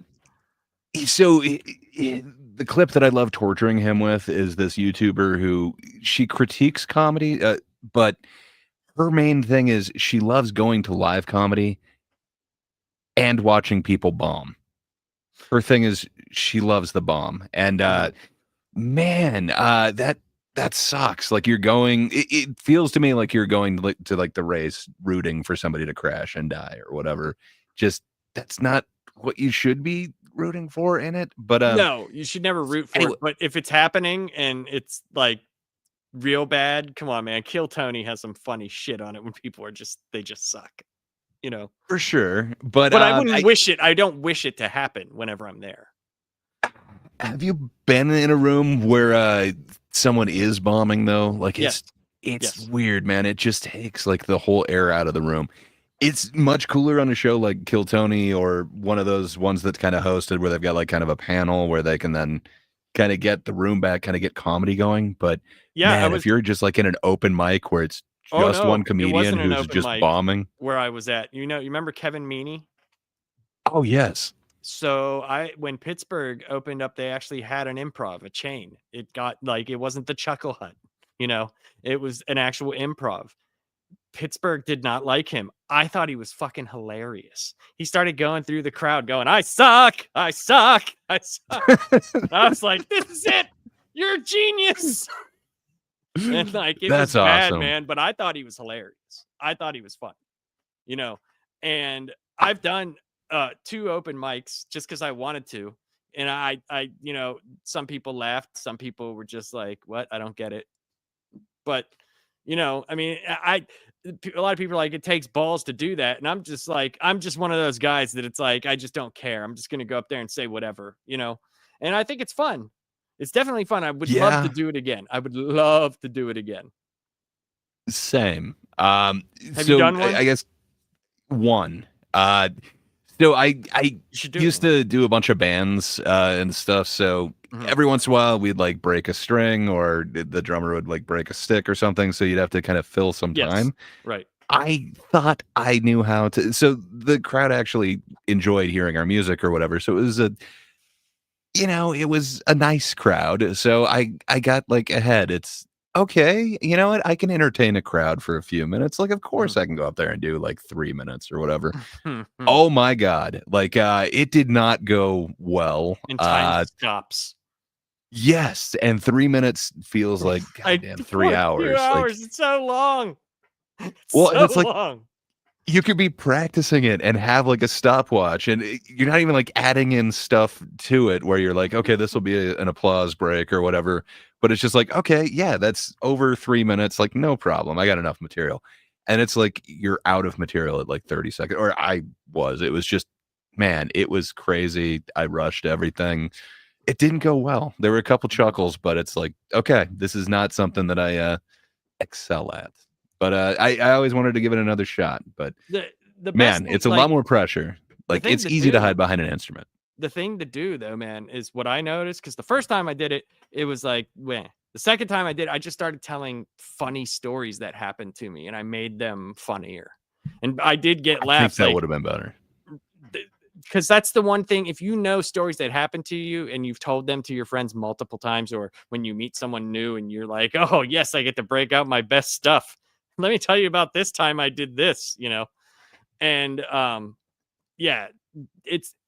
so the clip that I love torturing him with is this YouTuber who she critiques comedy, but her main thing is she loves going to live comedy and watching people bomb. Her thing is she loves the bomb, and Mhm. man, that that sucks. Like you're going, it feels to me like you're going to like the race rooting for somebody to crash and die or whatever. Just that's not what you should be rooting for in it. But No, you should never root for anyway, it. But if it's happening and it's like real bad, come on, man. Kill Tony has some funny shit on it when people are they just suck, you know. for sure. But But I wouldn't wish it. I don't wish it to happen whenever I'm there. have you been in a room where someone is bombing though? Like it's Yes. weird, man. It just takes like the whole air out of the room. It's much cooler on a show like Kill Tony or one of those ones that's kind of hosted where they've got like kind of a panel where they can then kind of get the room back, kind of get comedy going. But Yeah, man, if you're just like in an open mic where it's just one it comedian wasn't an who's open just mic bombing. where I was at. You remember Kevin Meaney? Oh yes. So when Pittsburgh opened up, they actually had an improv, a chain. It got like, it wasn't the Chuckle Hut, it was an actual improv. Pittsburgh did not like him. I thought he was fucking hilarious. He started going through the crowd going, I suck, I suck, I suck. I was like, this is it. You're a genius. And like, it That's was bad, awesome. man. But I thought he was hilarious. I thought he was fun, and I've done 2 open mics just because I wanted to. And I, some people laughed. Some people were just like, what? I don't get it. But, I mean, a lot of people are like, it takes balls to do that. And I'm just like, I'm just one of those guys that it's like, I just don't care. I'm just going to go up there and say whatever, and I think it's fun. It's definitely fun. I would love to do it again. I would love to do it again. Same. Have you done one? I guess one. So I You should do used it. to do a bunch of bands and stuff. So Mhm. every once in a while we'd like break a string or the drummer would like break a stick or something. So you'd have to kind of fill some Yes. time. Right. I thought I knew how to. So the crowd actually enjoyed hearing our music or whatever. So it was it was a nice crowd. So I got like ahead. It's okay. You know what? I can entertain a crowd for a few minutes. Like, of course I can go up there and do like 3 minutes or whatever. Oh my God. Like, it did not go well. And time stops. Yes. And 3 minutes feels like goddamn 3 hours. 2 hours. It's so long. Well, and it's like, long. you could be practicing it and have like a stopwatch, and you're not even like adding in stuff to it where you're like, okay, this will be an applause break or whatever. But it's just like, okay, yeah, that's over 3 minutes. Like, no problem. I got enough material. And it's like you're out of material at like 30 seconds. Or I was. It was just, man, it was crazy. I rushed everything. It didn't go well. There were a couple chuckles, but it's like, okay, this is not something that I excel at. But I always wanted to give it another shot. But the man, best it's a lot more pressure. Like, thing it's to easy to do- hide behind an instrument. The thing to do though, man, is what I noticed, because the first time I did it, it was like, meh. The second time I did, I just started telling funny stories that happened to me, and I made them funnier. And I did get I think laughs. that would have been better. Because that's the one thing, if you know stories that happen to you and you've told them to your friends multiple times, or when you meet someone new and you're like, oh yes, I get to break out my best stuff. Let me tell you about this time I did this, and yeah,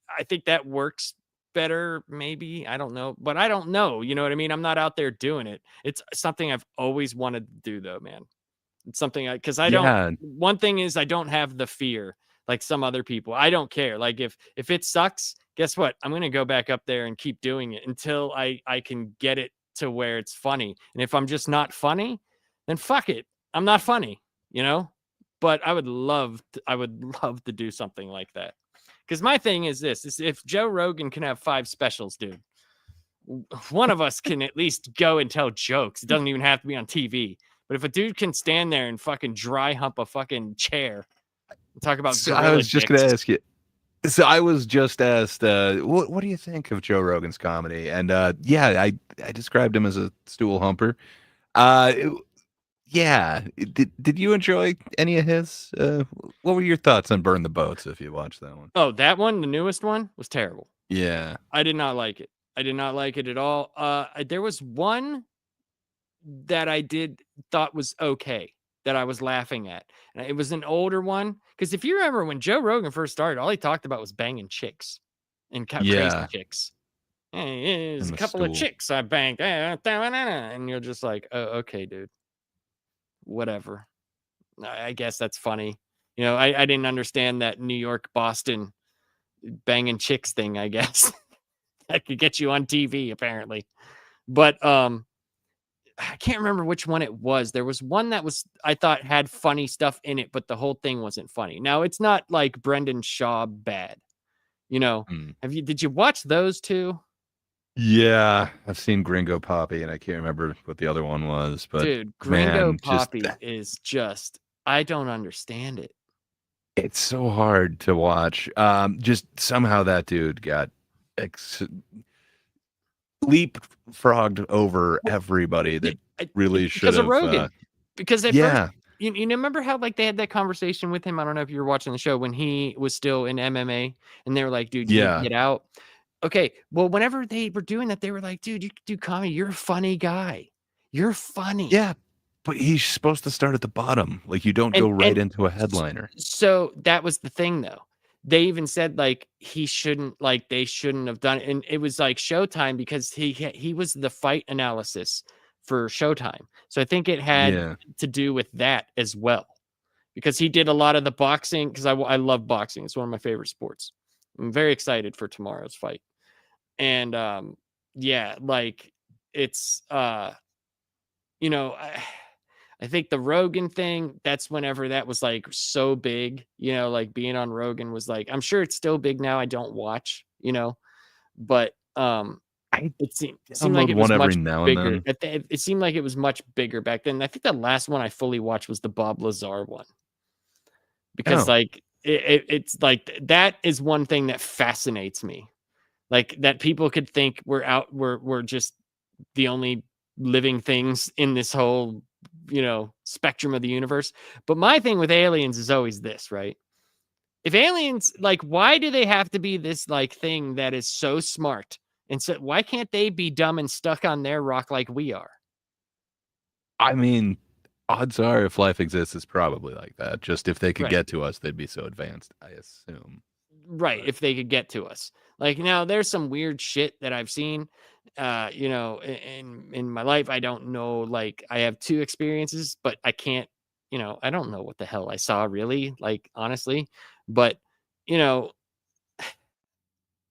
I think that works better, maybe. I don't know, but I don't know, you know what I mean? I'm not out there doing it. It's something I've always wanted to do though, man. It's something because I don't, one thing is I don't have the fear like some other people. I don't care. Like if it sucks, guess what? I'm going to go back up there and keep doing it until I can get it to where it's funny. And if I'm just not funny, then fuck it. I'm not funny, but I would love to do something like that. Because my thing is this, is if Joe Rogan can have 5 specials, dude, one of us can at least go and tell jokes. It doesn't even have to be on TV. But if a dude can stand there and fucking dry hump a fucking chair and talk about I was just going to ask you. So I was just asked, what do you think of Joe Rogan's comedy? And yeah, I described him as a stool humper. Yeah. Did you enjoy any of his? What were your thoughts on Burn the Boats if you watched that one? Oh, that one, the newest one, was terrible. Yeah. I did not like it. I did not like it at all. There was one that I thought was okay, that I was laughing at. And it was an older one. Because if you remember when Joe Rogan first started, all he talked about was banging chicks and crazy chicks. Hey, there's And a the couple of stool. chicks I banged. And you're just like, oh, okay, dude. Whatever. I guess that's funny. I didn't understand that New York, Boston banging chicks thing, I guess. That could get you on TV, apparently. But I can't remember which one it was. There was one that I thought had funny stuff in it, but the whole thing wasn't funny. Now, it's not like Brendan Shaw bad. Mm. Did you watch those two? Yeah, I've seen Gringo Poppy, and I can't remember what the other one was, but Dude, Gringo man, Poppy is just, I don't understand it. it's so hard to watch. Just somehow that dude got ex- leapfrogged over Well, everybody yeah, that really should because of have. Rogan. Because at first, Yeah, you remember how like they had that conversation with him? I don't know if you were watching the show when he was still in MMA, and they were like, "Dude, you need to yeah, get out." Okay, well, whenever they were doing that, they were like, "Dude, you can do comedy. You're a funny guy. You're funny." yeah. But he's supposed to start at the bottom. Like you don't go right And into a s- headliner. so that was the thing, though. They even said like they shouldn't have done it, and it was like Showtime because he was the fight analysis for Showtime. So I think it had Yeah, to do with that as well, because he did a lot of the boxing. Because I love boxing; it's one of my favorite sports. I'm very excited for tomorrow's fight, and yeah, like it's I think the Rogan thing, that's whenever that was like so big, like being on Rogan was like, I'm sure it's still big now. I don't watch, but I it seemed like download it was one every much now and bigger. then. It seemed like it was much bigger back then. I think the last one I fully watched was the Bob Lazar one, because Oh, like it's like that is one thing that fascinates me. Like that people could think we're just the only living things in this whole, spectrum of the universe. But my thing with aliens is always this, right? If aliens, like, why do they have to be this like thing that is so smart? And so why can't they be dumb and stuck on their rock like we are? I mean, odds are if life exists, it's probably like that. Just if they could Right. get to us, they'd be so advanced, I assume. Right, But if they could get to us. Like, now there's some weird shit that I've seen, in my life. I don't know, like, I have 2 experiences, but I can't, I don't know what the hell I saw really, like, honestly. But, you know,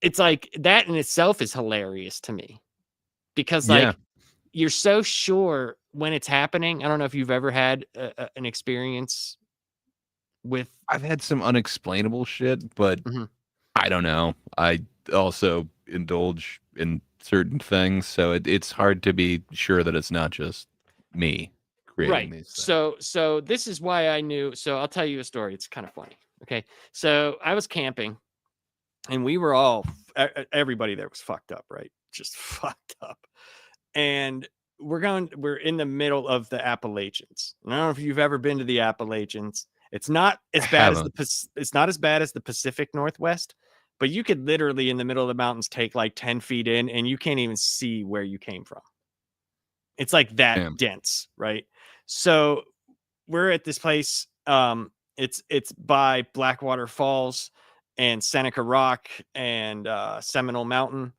it's like that in itself is hilarious to me, because, yeah, like, you're so sure when it's happening. I don't know if you've ever had an experience with. I've had some unexplainable shit, but Mhm. I don't know. I also indulge in certain things, so it's hard to be sure that it's not just me creating Right. these things. So this is why I knew. So I'll tell you a story. It's kind of funny. Okay. So I was camping, and we were everybody there was fucked up, right? Just fucked up. And we're in the middle of the Appalachians. I don't know if you've ever been to the Appalachians. It's not I as bad as haven't. it's not as bad as the Pacific Northwest, but you could literally in the middle of the mountains take like 10 feet in and you can't even see where you came from. It's like that Damn. dense, right? So we're at this place. It's by Blackwater Falls and Seneca Rock and Seminole Mountain,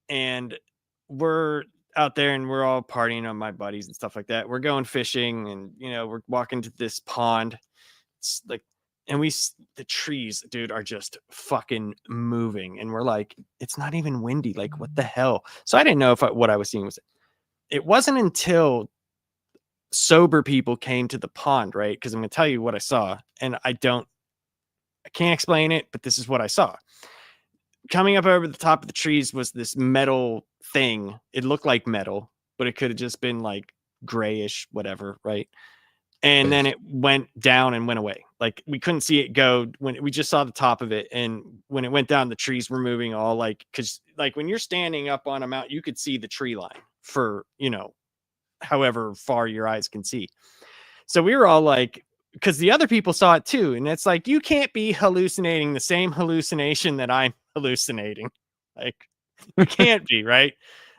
and we're out there and we're all partying on my buddies and stuff like that. We're going fishing, and we're walking to this pond. It's like, and the trees, dude, are just fucking moving, and we're like, it's not even windy. Like, what the hell? So I didn't know if what I was seeing was. It wasn't until sober people came to the pond, right? Because I'm going to tell you what I saw, and I can't explain it, but this is what I saw. Coming up over the top of the trees was this metal thing. It looked like metal, but it could have just been like grayish, whatever, right? And then Yes. it went down and went away. Like we couldn't see it go when we just saw the top of it. And when it went down, the trees were moving all like, because like when you're standing up on a mountain, you could see the tree line for, however far your eyes can see. So we were all like, because the other people saw it too. And it's like, you can't be hallucinating the same hallucination that I'm hallucinating. Like, you can't be, right?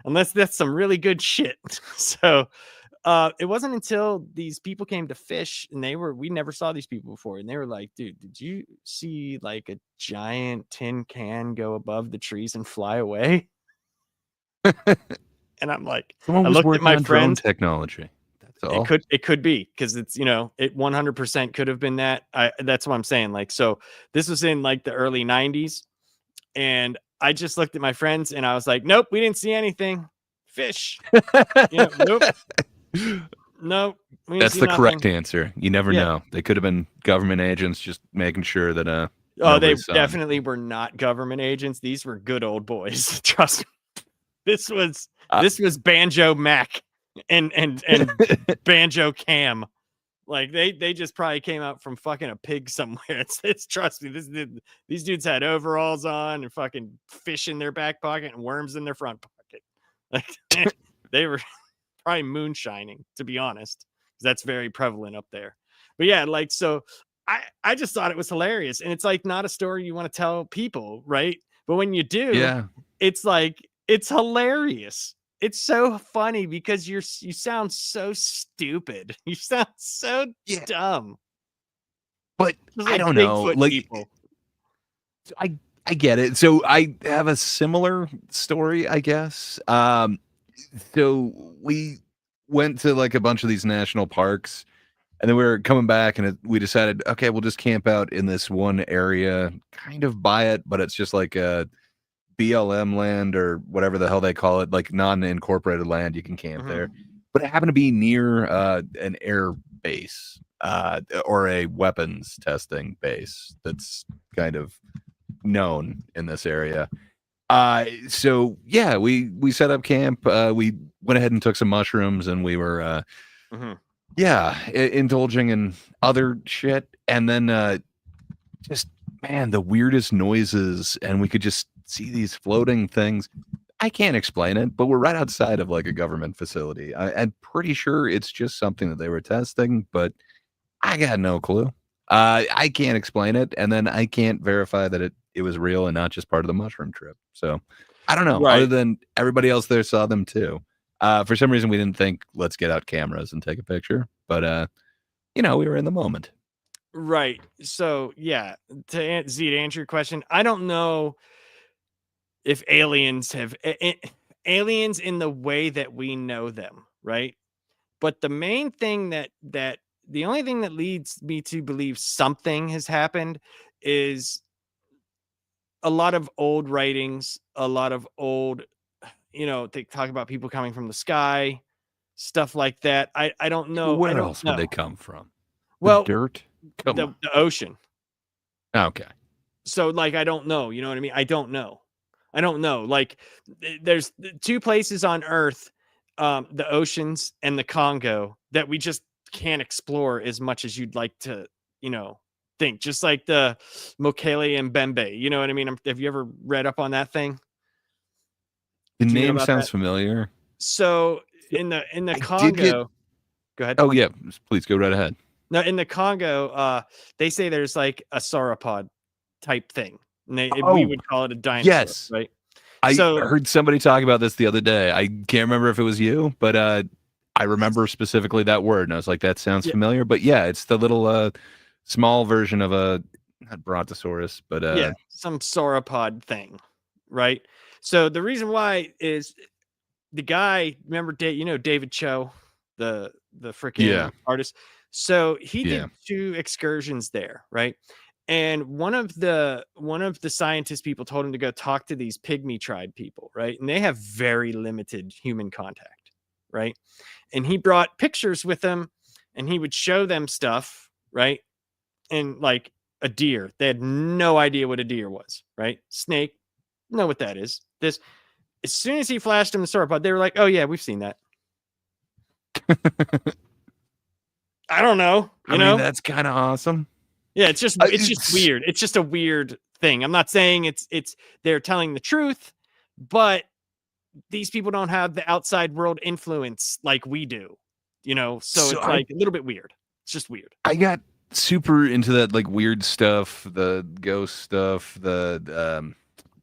Unless that's some really good shit. So it wasn't until these people came to fish, and we never saw these people before. And they were like, dude, did you see like a giant tin can go above the trees and fly away? And I'm like, Someone I was looked at working my on drone friends. technology. That's all. It could be because it's it 100% could have been that. That's what I'm saying. Like, so this was in like the early 90s, and I just looked at my friends and I was like, nope, we didn't see anything. Fish. Nope, nope, we didn't That's see the nothing. correct answer. You never Yeah. know. They could have been government agents just making sure that Oh, they nobody saw anything. definitely were not government agents. These were good old boys. Trust me. This was Uh, this was Banjo Mac and Banjo Cam. Like they just probably came out from fucking a pig somewhere. It's trust me. These dudes had overalls on and fucking fish in their back pocket and worms in their front pocket. Like they were probably moonshining, to be honest, because that's very prevalent up there. But yeah, like so, I just thought it was hilarious, and it's like not a story you want to tell people, right? But when you do, yeah. it's like it's hilarious. It's so funny because you sound so stupid. You sound so Yeah. dumb. But Just I like don't know. Bigfoot Like people. I get it. So I have a similar story, I guess. So we went to like a bunch of these national parks, and then we were coming back, and we decided, okay, we'll just camp out in this one area, kind of by it, but it's just like a BLM land or whatever the hell they call it, like non-incorporated land. You can camp there, but it happened to be near an air base or a weapons testing base that's kind of known in this area. So yeah, we set up camp. We went ahead and took some mushrooms, and we were indulging in other shit, and then just man, the weirdest noises, and we could just see these floating things. I can't explain it, but we're right outside of like a government facility. I'm pretty sure it's just something that they were testing, but I got no clue. I can't explain it, and then I can't verify that it was real and not just part of the mushroom trip. So I don't know. Other Right. than everybody else there saw them too. For some reason, we didn't think let's get out cameras and take a picture, but we were in the moment. Right. So yeah, to answer your question, I don't know if aliens have aliens in the way that we know them, right? But the main thing that the only thing that leads me to believe something has happened is a lot of old writings, a lot of old, they talk about people coming from the sky, stuff like that. I don't know. I Where don't else would know. they come from? The Well, dirt? Come the on. ocean. Okay. So like I don't know, you know what I mean? I don't know. Like there's two places on Earth, the oceans and the Congo, that we just can't explore as much as you'd like to, think. Just like the Mokele and Bembe, you know what I mean? Have you ever read up on that thing? The Do you know name about sounds that? familiar. So So in the I did get. Congo, go ahead. Oh yeah, please go right ahead. No, in the Congo, they say there's like a sauropod type thing. And we Oh would call it a dinosaur, yes, right? I So heard somebody talk about this the other day. I can't remember if it was you, but I remember specifically that word, and I was like, that sounds yeah, familiar. But yeah, it's the little small version of a not brontosaurus, but yeah, some sauropod thing, right? So the reason why is the guy, remember David Cho, the yeah, freaking artist. So he yeah. did 2 excursions there, right? And one of the scientist people told him to go talk to these pygmy tribe people, right? And they have very limited human contact, right? And he brought pictures with him, and he would show them stuff, right? And like a deer, they had no idea what a deer was, right? Snake, know what that is. This, as soon as he flashed them the sauropod, they were like, "Oh yeah, we've seen that." I don't know, I mean, that's kind of awesome. Yeah, it's just weird. It's just a weird thing. I'm not saying it's they're telling the truth, but these people don't have the outside world influence like we do, so it's like a little bit weird. It's just weird. I got super into that like weird stuff, the ghost stuff, the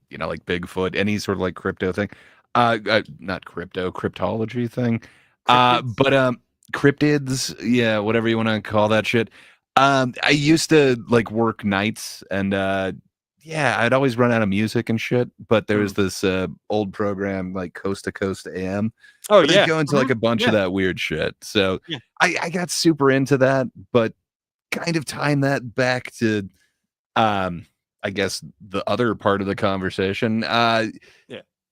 like Bigfoot, any sort of like crypto thing. Not crypto, cryptology thing. Cryptids? But cryptids, yeah, whatever you want to call that shit. I used to like work nights, and yeah, I'd always run out of music and shit, but there was Mm. this old program like Coast to Coast AM Oh, where they'd yeah. go into like a bunch Yeah. of that weird shit. So Yeah. I got super into that, but kind of tying that back to I guess the other part of the conversation. Yeah.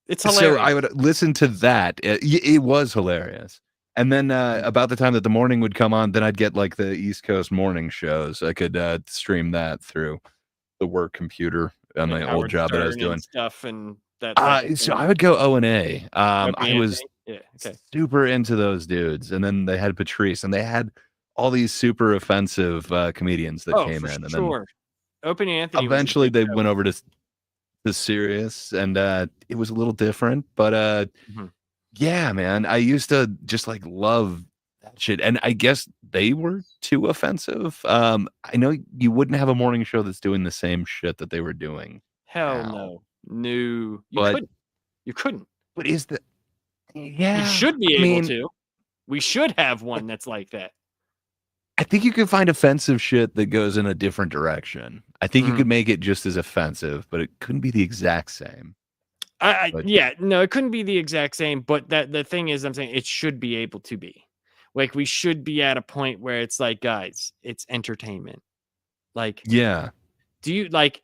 It's So I hilarious. would listen to that. It was hilarious. And then Mhm. about the time that the morning would come on, then I'd get like the East Coast morning shows. I could stream that through the work computer on Like my old Howard job that I was Stern and doing. stuff and that type of So thing. I would go O&A. Opie I was Anthony? Yeah, okay. super into those dudes. And then they had Patrice and they had all these super offensive comedians that Oh, came for in. And then sure. Opie Anthony was a eventually good they show. went over to the serious and it was a little different. But Mhm. yeah, man, I used to just like love that shit. And I guess they were too offensive. I know you wouldn't have a morning show that's doing the same shit that they were doing Hell now. no. No. You But couldn't. You couldn't. is the You yeah, should be I able mean, to. We should have one that's like that. I think you could find offensive shit that goes in a different direction. I think you Mhm. could make it just as offensive, but it couldn't be the exact same. But Yeah, no, it couldn't be the exact same, but that the thing is, I'm saying it should be able to be. Like, we should be at a point where it's like, guys, it's entertainment. Like, yeah, do you like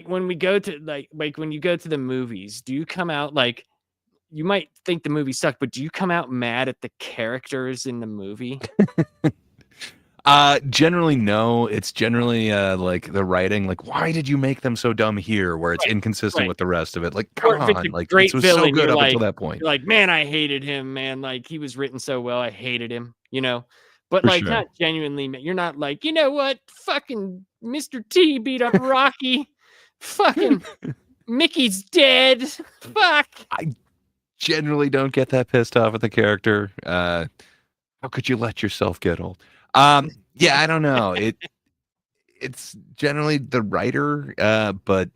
when we go to like when you go to the movies, do you come out like you might think the movie sucked, but do you come out mad at the characters in the movie? generally no. It's generally like the writing, like why did you make them so dumb here where it's Right, inconsistent right. with the rest of it? Like, come Or if it's on, a like it great was so villain, good up until that point. you're like, "Man, I hated him, man, like, he was written so well, I hated him," you know? But, For like, sure. not genuinely ma you're not like, "You know what? Fucking Mr. T beat up Rocky. Fucking Mickey's dead. Fuck." I generally don't get that pissed off at the character. How could you let yourself get old? Yeah, I don't know. It's generally the writer, but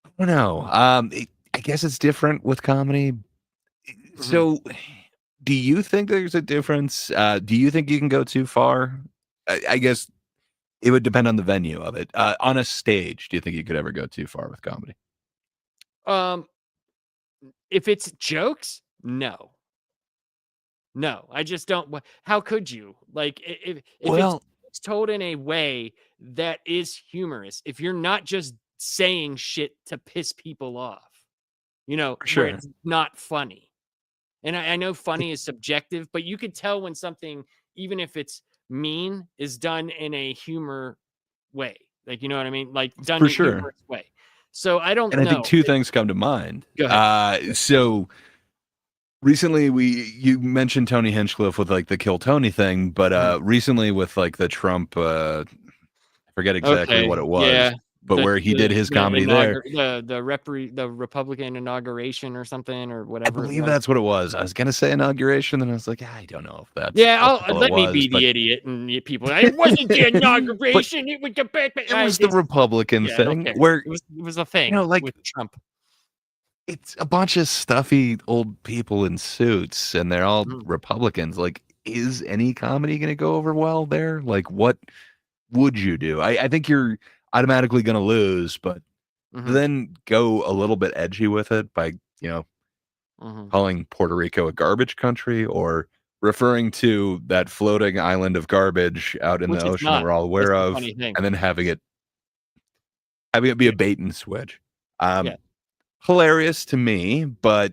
I don't know. I guess it's different with comedy. Mhm. So, do you think there's a difference? Do you think you can go too far? I guess it would depend on the venue of it. On a stage, do you think you could ever go too far with comedy? Um, if it's jokes, no. No, I just don't how could you? Like, if Well, it's told in a way that is humorous, if you're not just saying shit to piss people off, for where sure. it's not funny. And I know funny is subjective, but you could tell when something, even if it's mean, is done in a humor way. Like, you know what I mean? Like done For in a sure. humorous way. So I don't And I think know. two things come to mind. Go ahead. So recently you mentioned Tony Hinchcliffe with like the Kill Tony thing, but Mhm. recently with like the Trump I forget exactly what Okay. it Yeah. was, but where he did his comedy there. The Republican inauguration or something or I whatever it believe was. that's what it was. I was gonna say inauguration, and I was like, I don't know if that's Yeah, what the hell it let me was, be but the idiot and people. It wasn't the but inauguration. It was the it was the Republican yeah. I don't thing care. where It was a thing like with Trump. it's a bunch of stuffy old people in suits, and they're all Mhm, Republicans. Like, is any comedy gonna go over well there? Like, what would you do? I think you're automatically gonna lose, but mhm, then go a little bit edgy with it by, you know, mhm. calling Puerto Rico a garbage country or referring to that floating island of garbage out in the Which is ocean that not. we're all That's aware the of, funny thing. and then having it be Yeah, a bait and switch. yeah. Hilarious to me, but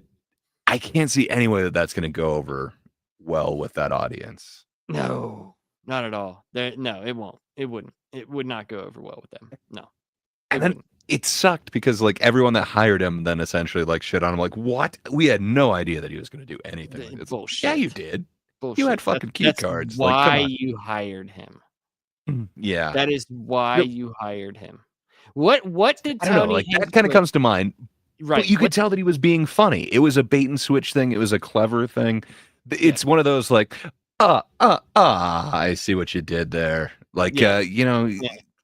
I can't see any way that that's gonna go over well with that audience. No, not at all. No, it won't. It wouldn't. It would not go over well with them. No, it And then wouldn't. it sucked because, like, everyone that hired him then essentially, like, shit on him, like, "What? We had no idea that he was gonna do anything like this." "Yeah, you Bullshit. did. You had Bullshit. fucking cue That's cards, like, come why on." you hired him. Yeah. That is why Yep. you hired him. What did I don't know, Tony like, that kinda Hinchcliffe comes to mind, but right, you could what tell that he was being funny. It was a bait and switch thing, it was a clever thing. yeah, It's one of those, like, I see what you did there." Like, yeah, yeah.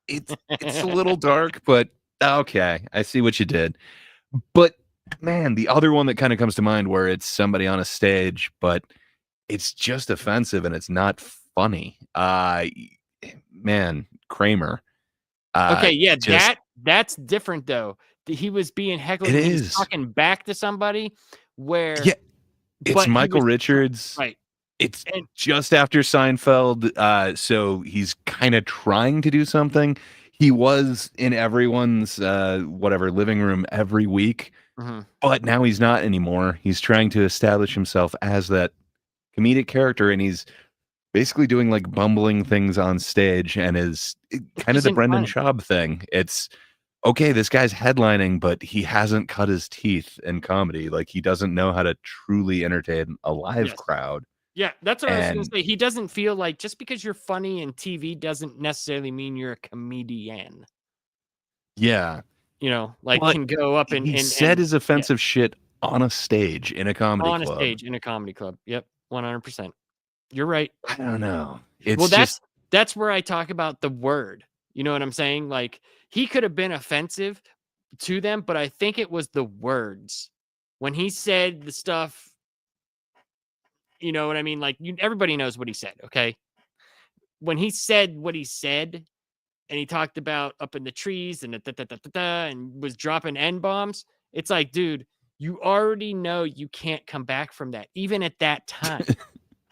it's a little dark, but okay, I see what you did. But, man, the other one that kinda comes to mind where it's somebody on a stage, but it's just offensive and it's not funny. Man, Kramer, Okay, yeah, just That's different though. He was being heckled. It And he was is. talking back to somebody where, Yeah, it's but he Michael was Richards. right. It's And just after Seinfeld, so he's kind of trying to do something. He was in everyone's whatever living room every week, mhm. but now he's not anymore. He's trying to establish himself as that comedic character, and he's basically doing like bumbling things on stage, and is It kind of the isn't Brendan funny. Schaub thing. It's okay, this guy's headlining, but he hasn't cut his teeth in comedy. Like he doesn't know how to truly entertain a live Yes. crowd. Yeah, that's what I was gonna And say. He doesn't feel like just because you're funny in TV doesn't necessarily mean you're a comedian. yeah, You know, like but can go up he said and his yeah, offensive shit on a stage in a comedy on a club. stage in a comedy club. Yep, 100%. You're right. I don't know. Well, It's just that's where I talk about the word. You know what I'm saying? Like he could have been offensive to them, but I think it was the words when he said the stuff. You know what I mean? Like everybody knows what he said. Okay, when he said what he said, and he talked about up in the trees and and was dropping N bombs. It's like, dude, you already know you can't come back from that. Even at that time,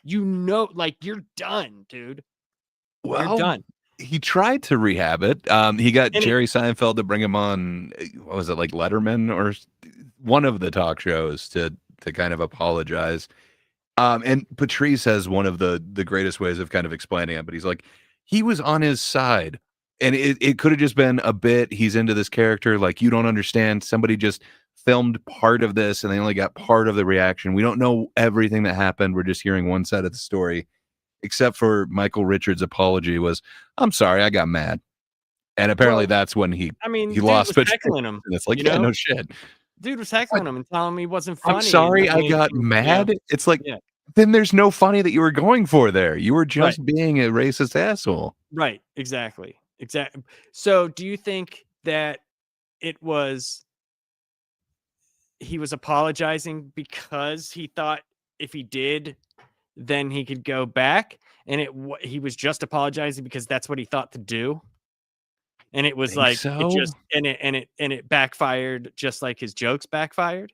you know, like you're done, dude. You're well, done. he tried to rehab it. He got And Jerry Seinfeld to bring him on. What was it, like Letterman or one of the talk shows to kind of apologize. And Patrice has one of the greatest ways of kind of explaining it, but he's like, he was on his side. And it could have just been a bit. He's into this character, like you don't understand. Somebody just filmed part of this and they only got part of the reaction. We don't know everything that happened. We're just hearing one side of the story. Except for Michael Richards' apology was, I'm sorry, I got mad. And apparently well, that's when he I mean, dude lost was Patrice. heckling him. And it's like, You yeah, know, no shit. dude was heckling him and telling him he wasn't I'm funny. And sorry the I way got he was, you know, mad. It's like, yeah, then there's no funny that you were going for there. You were right, just being a racist asshole. right, exactly, exactly. So, do you think that it was he was apologizing because he thought if he did, then he could go back, and he was just apologizing because that's what he thought to do, and it was Think like it so? just and it backfired just like his jokes backfired.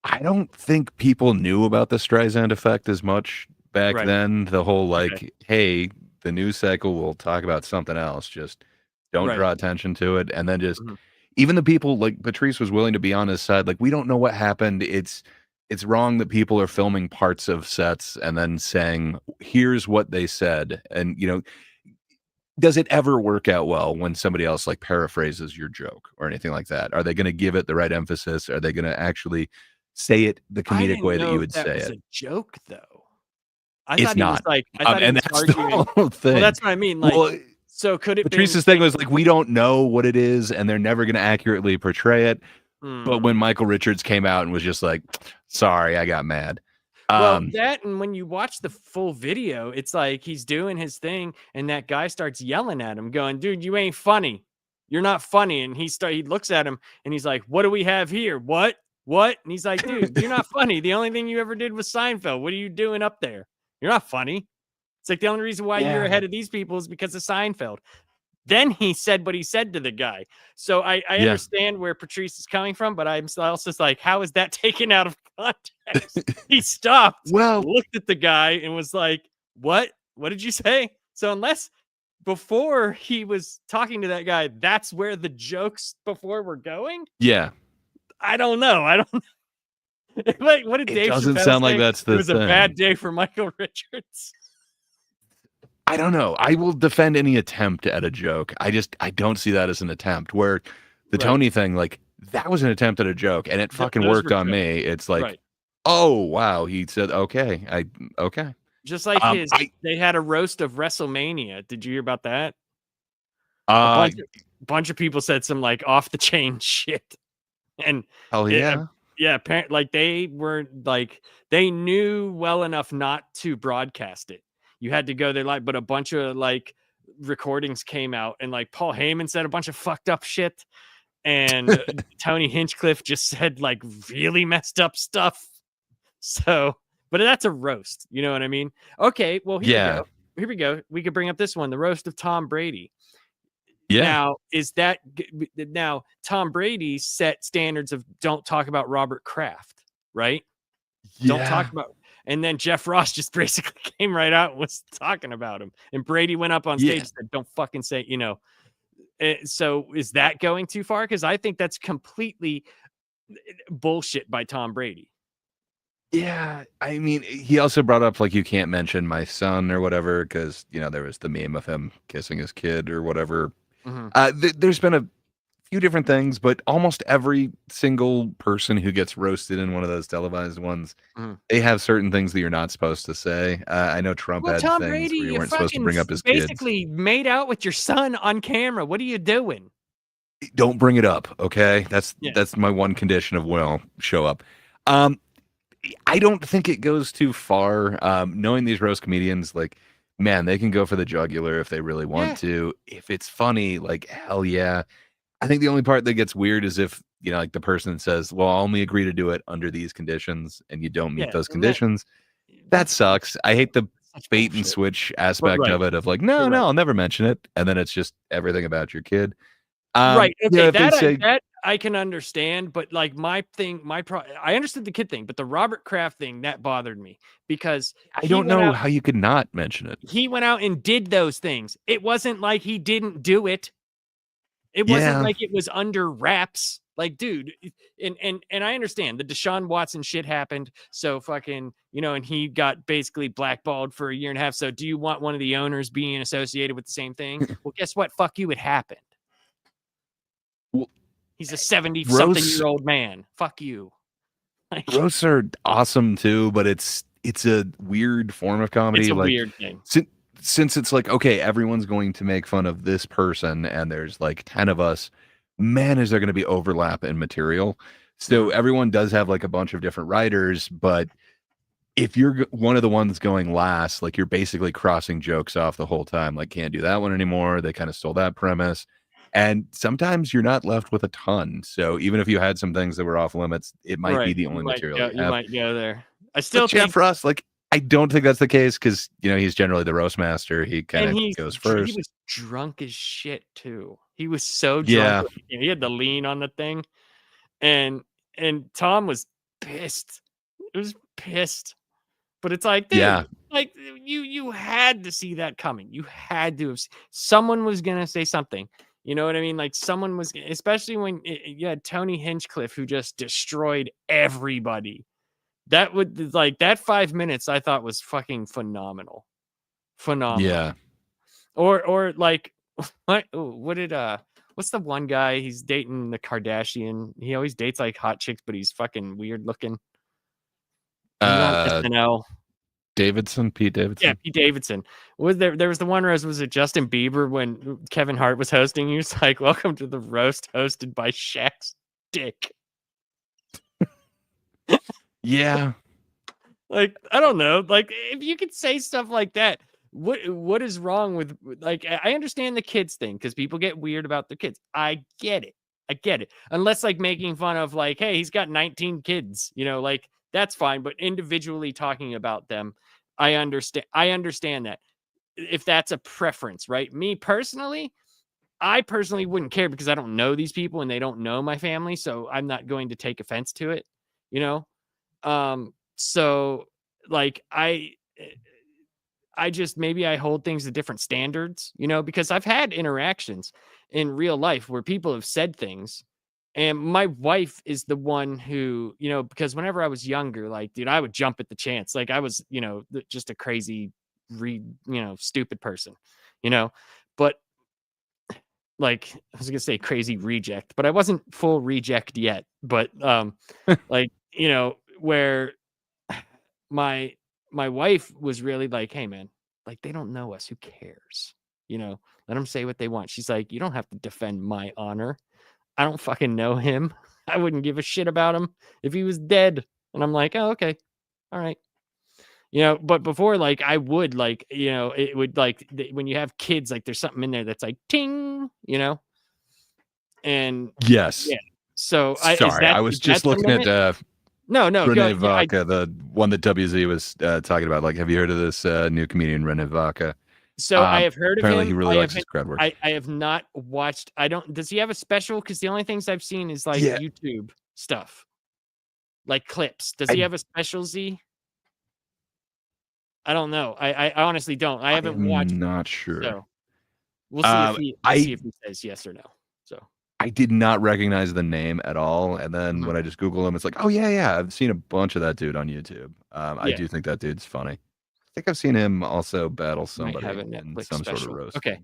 I don't think people knew about the Streisand effect as much back Right. then. The whole Okay. like, hey, the news cycle will talk about something else. Just don't Right. draw attention to it. And then just Mhm. even the people like Patrice was willing to be on his side. Like, we don't know what happened. It's wrong that people are filming parts of sets and then saying, here's what they said. And does it ever work out well when somebody else like paraphrases your joke or anything like that? Are they going to give it the right emphasis? Are they going to actually say it the I comedic didn't way that you know if would that say was it? a joke though. I It's thought he was not. like I thought he And was that's the arguing. whole thing. Well, that's what I mean. Like, Well, so could it been Patrice's thing was like, we don't know what it is, and they're never going to accurately portray it. But when Hmm. Michael Richards came out and was just like, sorry, I got mad. Well, Um, that and when you watch the full video, it's like he's doing his thing, and that guy starts yelling at him, going, "Dude, you ain't funny. You're not funny." And he looks at him, and he's like, "What do we have here? What? What?" And he's like, "Dude, you're not funny. The only thing you ever did was Seinfeld. What are you doing up there? You're not funny." It's like the only reason why you're yeah. ahead of these people is because of Seinfeld. Then he said what he said to the guy. So I Yeah. understand where Patrice is coming from, but I'm also just like, how is that taken out of context? He stopped, Well, looked at the guy, and was like, "What? What did you say?" So unless before he was talking to that guy, that's where the jokes before were going. yeah. I don't know. I don't. Like, what did It Dave doesn't Chappelle sound like say? that's It the was a bad thing. day for Michael Richards. I don't know. I will defend any attempt at a joke. I don't see that as an attempt. Where the Right. Tony thing, like that was an attempt at a joke, and it fucking Those worked were on jokes. me. It's like, Right. oh wow, he said okay, okay. Just like I they had a roast of WrestleMania. Did you hear about that? A uh bunch of people said some like off the chain shit, and hell it, yeah. yeah, apparently, like they weren't like they knew well enough not to broadcast it. You had to go there but a bunch of like recordings came out, and like Paul Heyman said a bunch of fucked up shit, and Tony Hinchcliffe just said like really messed up stuff. So, but that's a roast. You know what I mean? Okay, well here we Yeah. go. Here we go. We could bring up this one, the roast of Tom Brady. Yeah. Now, now Tom Brady set standards of don't talk about Robert Kraft, right? Don't talk about. And then Jeff Ross just basically came right out and was talking about him. And Brady went up on stage and said, "Don't fucking say," So is that going too far? Because I think that's completely bullshit by Tom Brady. Yeah, I mean, he also brought up like you can't mention my son or whatever because there was the meme of him kissing his kid or whatever. There's been a few different things, but almost every single person who gets roasted in one of those televised ones, they have certain things that you're not supposed to say. I know Trump had Tom things Brady, where you you weren't supposed to bring up his basically made out with your son on camera. What are you doing? Don't bring it up, okay? That's my one condition of will show up. I don't think it goes too far. Knowing these roast comedians, like, man, they can go for the jugular if they really want to. If it's funny, like, hell yeah. I think the only part that gets weird is if, like the person says, well, I'll only agree to do it under these conditions, and you don't meet those conditions. That sucks. I hate the bait and switch aspect of it of like, no, I'll never mention it. And then it's just everything about your kid. Right. Okay. Yeah, that I can understand, but like I understood the kid thing, but the Robert Kraft thing that bothered me because I don't know how you could not mention it. He went out and did those things. It wasn't like he didn't do it. It wasn't like it was under wraps. Like, dude, and I understand the Deshaun Watson shit happened. So fucking, and he got basically blackballed for a year and a half. So do you want one of the owners being associated with the same thing? Well, guess what? Fuck you. It happened. He's a 70-something-year-old man. Fuck you. Roasts are awesome too, but it's a weird form of comedy. It's a weird thing. Since it's like, okay, everyone's going to make fun of this person, and there's like 10 of us, man, is there going to be overlap in material. So everyone does have like a bunch of different writers, but if you're one of the ones going last, like you're basically crossing jokes off the whole time. Like, can't do that one anymore. They kind of stole that premise. And sometimes you're not left with a ton. So even if you had some things that were off limits, it might be the only material you have. Might go there. I still think Jeff Ross, like, I don't think that's the case because he's generally the roast master. He kind of goes first. He was drunk as shit too. He was so drunk. Yeah. He had the lean on the thing, and Tom was pissed. It was pissed. But it's like, dude, like you had to see that coming. You had to have. Someone was gonna say something. You know what I mean? Like someone was, especially when you had Tony Hinchcliffe who just destroyed everybody. That would like that 5 minutes I thought was fucking phenomenal. Yeah. Or like what's the one guy he's dating the Kardashian? He always dates like hot chicks, but he's fucking weird looking. SNL. Pete Davidson. Yeah, Pete Davidson. There was the one roast, was it Justin Bieber when Kevin Hart was hosting? He was like, welcome to the roast hosted by Shaq's dick. Yeah. Like, I don't know. Like, if you could say stuff like that, what is wrong with, like, I understand the kids thing because people get weird about their kids. I get it. Unless like making fun of like, hey, he's got 19 kids, like that's fine. But individually talking about them, I understand that if that's a preference, right? I personally wouldn't care because I don't know these people and they don't know my family. So I'm not going to take offense to it, So like I just, maybe I hold things to different standards, because I've had interactions in real life where people have said things, and my wife is the one who, because whenever I was younger, like, dude, I would jump at the chance. Like I was, just a crazy, stupid person, but like, I was gonna say crazy reject, but I wasn't full reject yet. But like, where my wife was really like, hey man, like they don't know us, who cares? Let them say what they want. She's like, you don't have to defend my honor. I don't fucking know him. I wouldn't give a shit about him if he was dead. And I'm like, oh, okay. All right. But before, like, I would, like, it would, like, when you have kids, like, there's something in there that's like, ting, and yes. Yeah. So I was just looking at no, Renee Vaca, the one that WZ was talking about. Like, have you heard of this new comedian Renee Vaca? So I have heard of Apparently, him. he really likes his crowd work. I have not watched. I don't. Does he have a special? Because the only things I've seen is like Yeah. YouTube stuff, like clips. Does I- he have a special, Z? I don't know. I honestly don't. I haven't watched. I'm not sure. So we'll see if he says yes or no. So I did not recognize the name at all, and then when I just Google him, it's like, oh yeah, I've seen a bunch of that dude on YouTube. I do think that dude's funny. I think I've seen him also battle somebody have a in Netflix some special. sort of roast. Okay.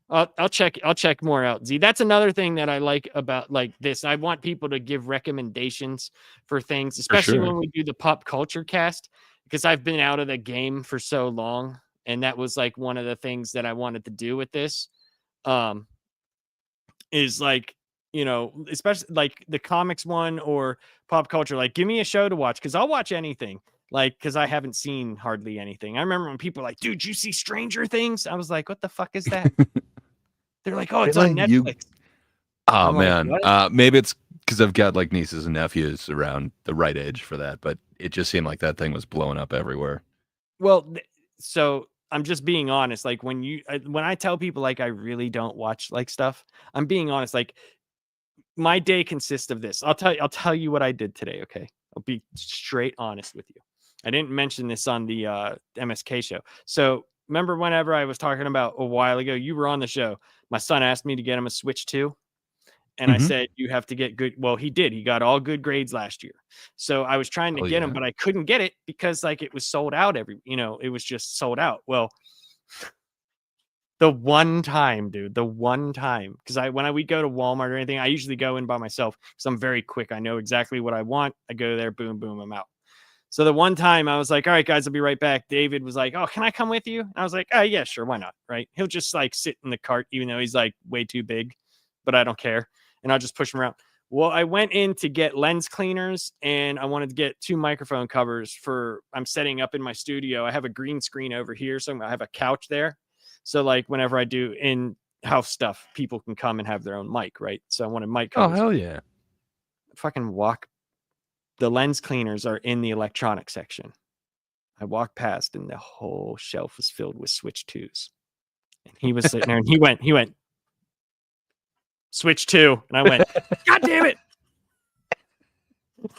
I'll check more out, Z. That's another thing that I like about like this. I want people to give recommendations for things, especially when we do the pop culture cast, because I've been out of the game for so long, and that was like one of the things that I wanted to do with this. Is like, you know, especially like the comics one or pop culture, like give me a show to watch because I'll watch anything. Like, because I haven't seen hardly anything. I remember when people were like, dude, you see Stranger Things? I was like, what the fuck is that? They're like, oh, it's on Netflix. Oh I'm man, like, maybe it's because I've got like nieces and nephews around the right age for that, but it just seemed like that thing was blowing up everywhere. Well, so I'm just being honest. Like when I tell people like I really don't watch like stuff, I'm being honest. Like my day consists of this. I'll tell you what I did today. Okay, I'll be straight honest with you. I didn't mention this on the MSK show. So remember whenever I was talking about a while ago, you were on the show. My son asked me to get him a Switch 2. And I said, you have to get good. Well, he did. He got all good grades last year. So I was trying to get him, but I couldn't get it because like it was sold out it was just sold out. Well, the one time, dude, because when we go to Walmart or anything, I usually go in by myself because I'm very quick. I know exactly what I want. I go there, boom, boom, I'm out. So the one time I was like, all right, guys, I'll be right back. David was like, oh, can I come with you? And I was like, oh, yeah, sure. Why not? Right. He'll just like sit in the cart, even though he's like way too big, but I don't care. And I'll just push him around. Well, I went in to get lens cleaners and I wanted to get 2 microphone covers I'm setting up in my studio. I have a green screen over here. So I have a couch there. So like whenever I do in-house stuff, people can come and have their own mic, right? So I wanted mic covers. Oh, hell yeah. The lens cleaners are in the electronic section. I walked past and the whole shelf was filled with Switch 2s. And he was sitting there and he went, Switch 2. And I went, God damn it.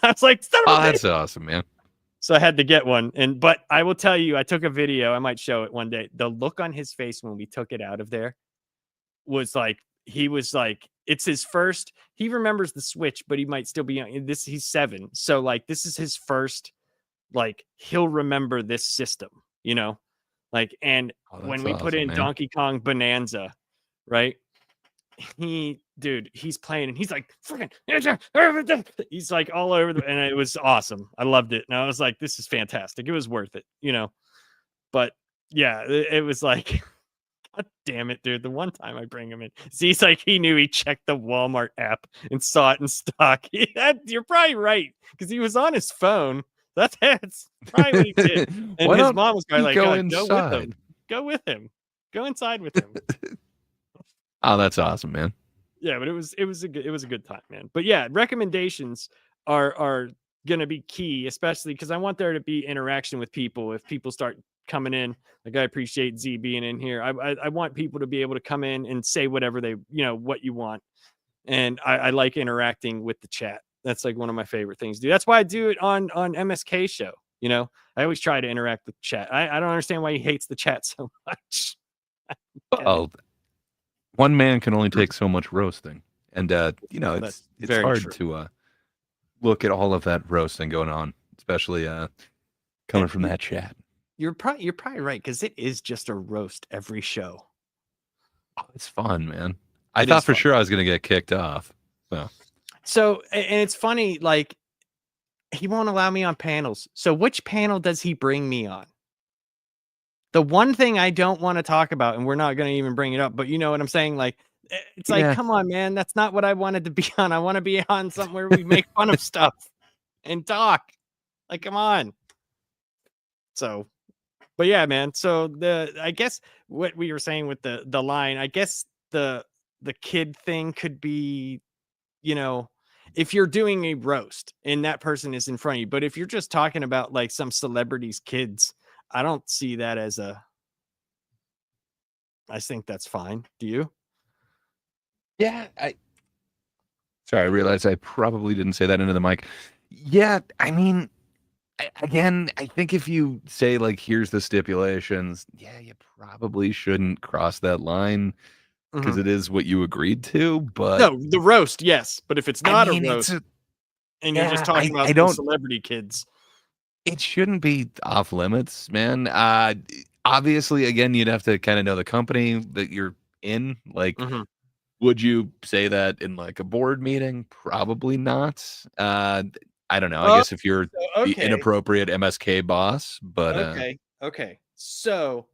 I was like, that's awesome, man. So I had to get one. But I will tell you, I took a video. I might show it one day. The look on his face when we took it out of there was like, he was like, it's his first. He remembers the Switch, but he might still be young. He's 7. So like, this is his first, like, he'll remember this system, you know? Like, and when we put in Donkey Kong Bonanza, right? He's playing and he's like freaking he's like all over and it was awesome. I loved it. And I was like, this is fantastic. It was worth it, you know. But yeah, it was like, God damn it, dude. The one time I bring him in. See, he's like, he knew he checked the Walmart app and saw it in stock. You're probably right, because he was on his phone. That's probably what he did. And his mom was probably like, go with him. Go with him. Go inside with him. Oh, that's awesome, man. Yeah, but it was a good time, man. But yeah, recommendations are gonna be key, especially because I want there to be interaction with people. If people start coming in, like I appreciate Z being in here. I want people to be able to come in and say whatever what you want. And I like interacting with the chat. That's like one of my favorite things to do. That's why I do it on MSK show. You know, I always try to interact with chat. I don't understand why he hates the chat so much. Oh, one man can only take so much roasting, and it's hard to look at all of that roasting going on, especially coming from that chat. You're probably right, because it is just a roast every show. Oh, it's fun, man. I thought for sure I was gonna get kicked off. So, and it's funny, like he won't allow me on panels. So which panel does he bring me on? The one thing I don't want to talk about, and we're not going to even bring it up, but you know what I'm saying? Like, it's like, come on, man. That's not what I wanted to be on. I want to be on something where we make fun of stuff and talk. Like, come on. So, but yeah, man. So I guess what we were saying with the line, I guess the kid thing could be, if you're doing a roast and that person is in front of you, but if you're just talking about like some celebrity's kids, I don't see that as I think that's fine. Do you? Yeah, sorry, I realized I probably didn't say that into the mic. Yeah, I mean, again, I think if you say like, "Here's the stipulations," yeah, you probably shouldn't cross that line because Mhm. it is what you agreed to. But No, the roast, yes, but if it's I not a mean, it's roast a and you're just yeah, talking about I some don't. celebrity kids. It shouldn't be off limits, man. Obviously, again, you'd have to kind of know the company that you're in. Like, Mhm. would you say that in like a board meeting? Probably not. I don't know. I Oh, guess if you're so the okay, inappropriate MSK boss, but okay. So,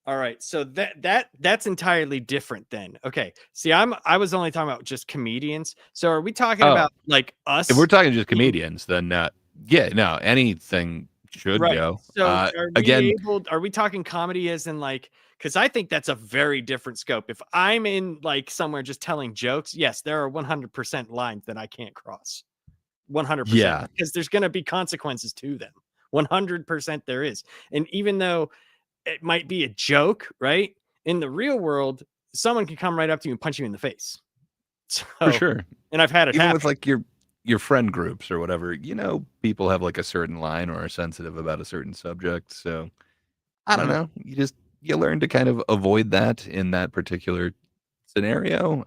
all right, so that's entirely different then. Okay, see, I was only talking about just comedians. So, are we talking oh, about like if we're us talking just being comedians, then yeah, no, anything should right? go. So, Again, are we talking comedy as in like? Because I think that's a very different scope. If I'm in like somewhere just telling jokes, yes, there are 100% lines that I can't cross. 100% yeah, because there's going to be consequences to them. 100% there is. And even though it might be a joke, right? In the real world, someone can come right up to you and punch you in the face. for So, sure. and I've had it Even with happen. like your friend groups or whatever, people have like a certain line or are sensitive about a certain subject. So I don't Mhm. know. You learn to kind of avoid that in that particular scenario.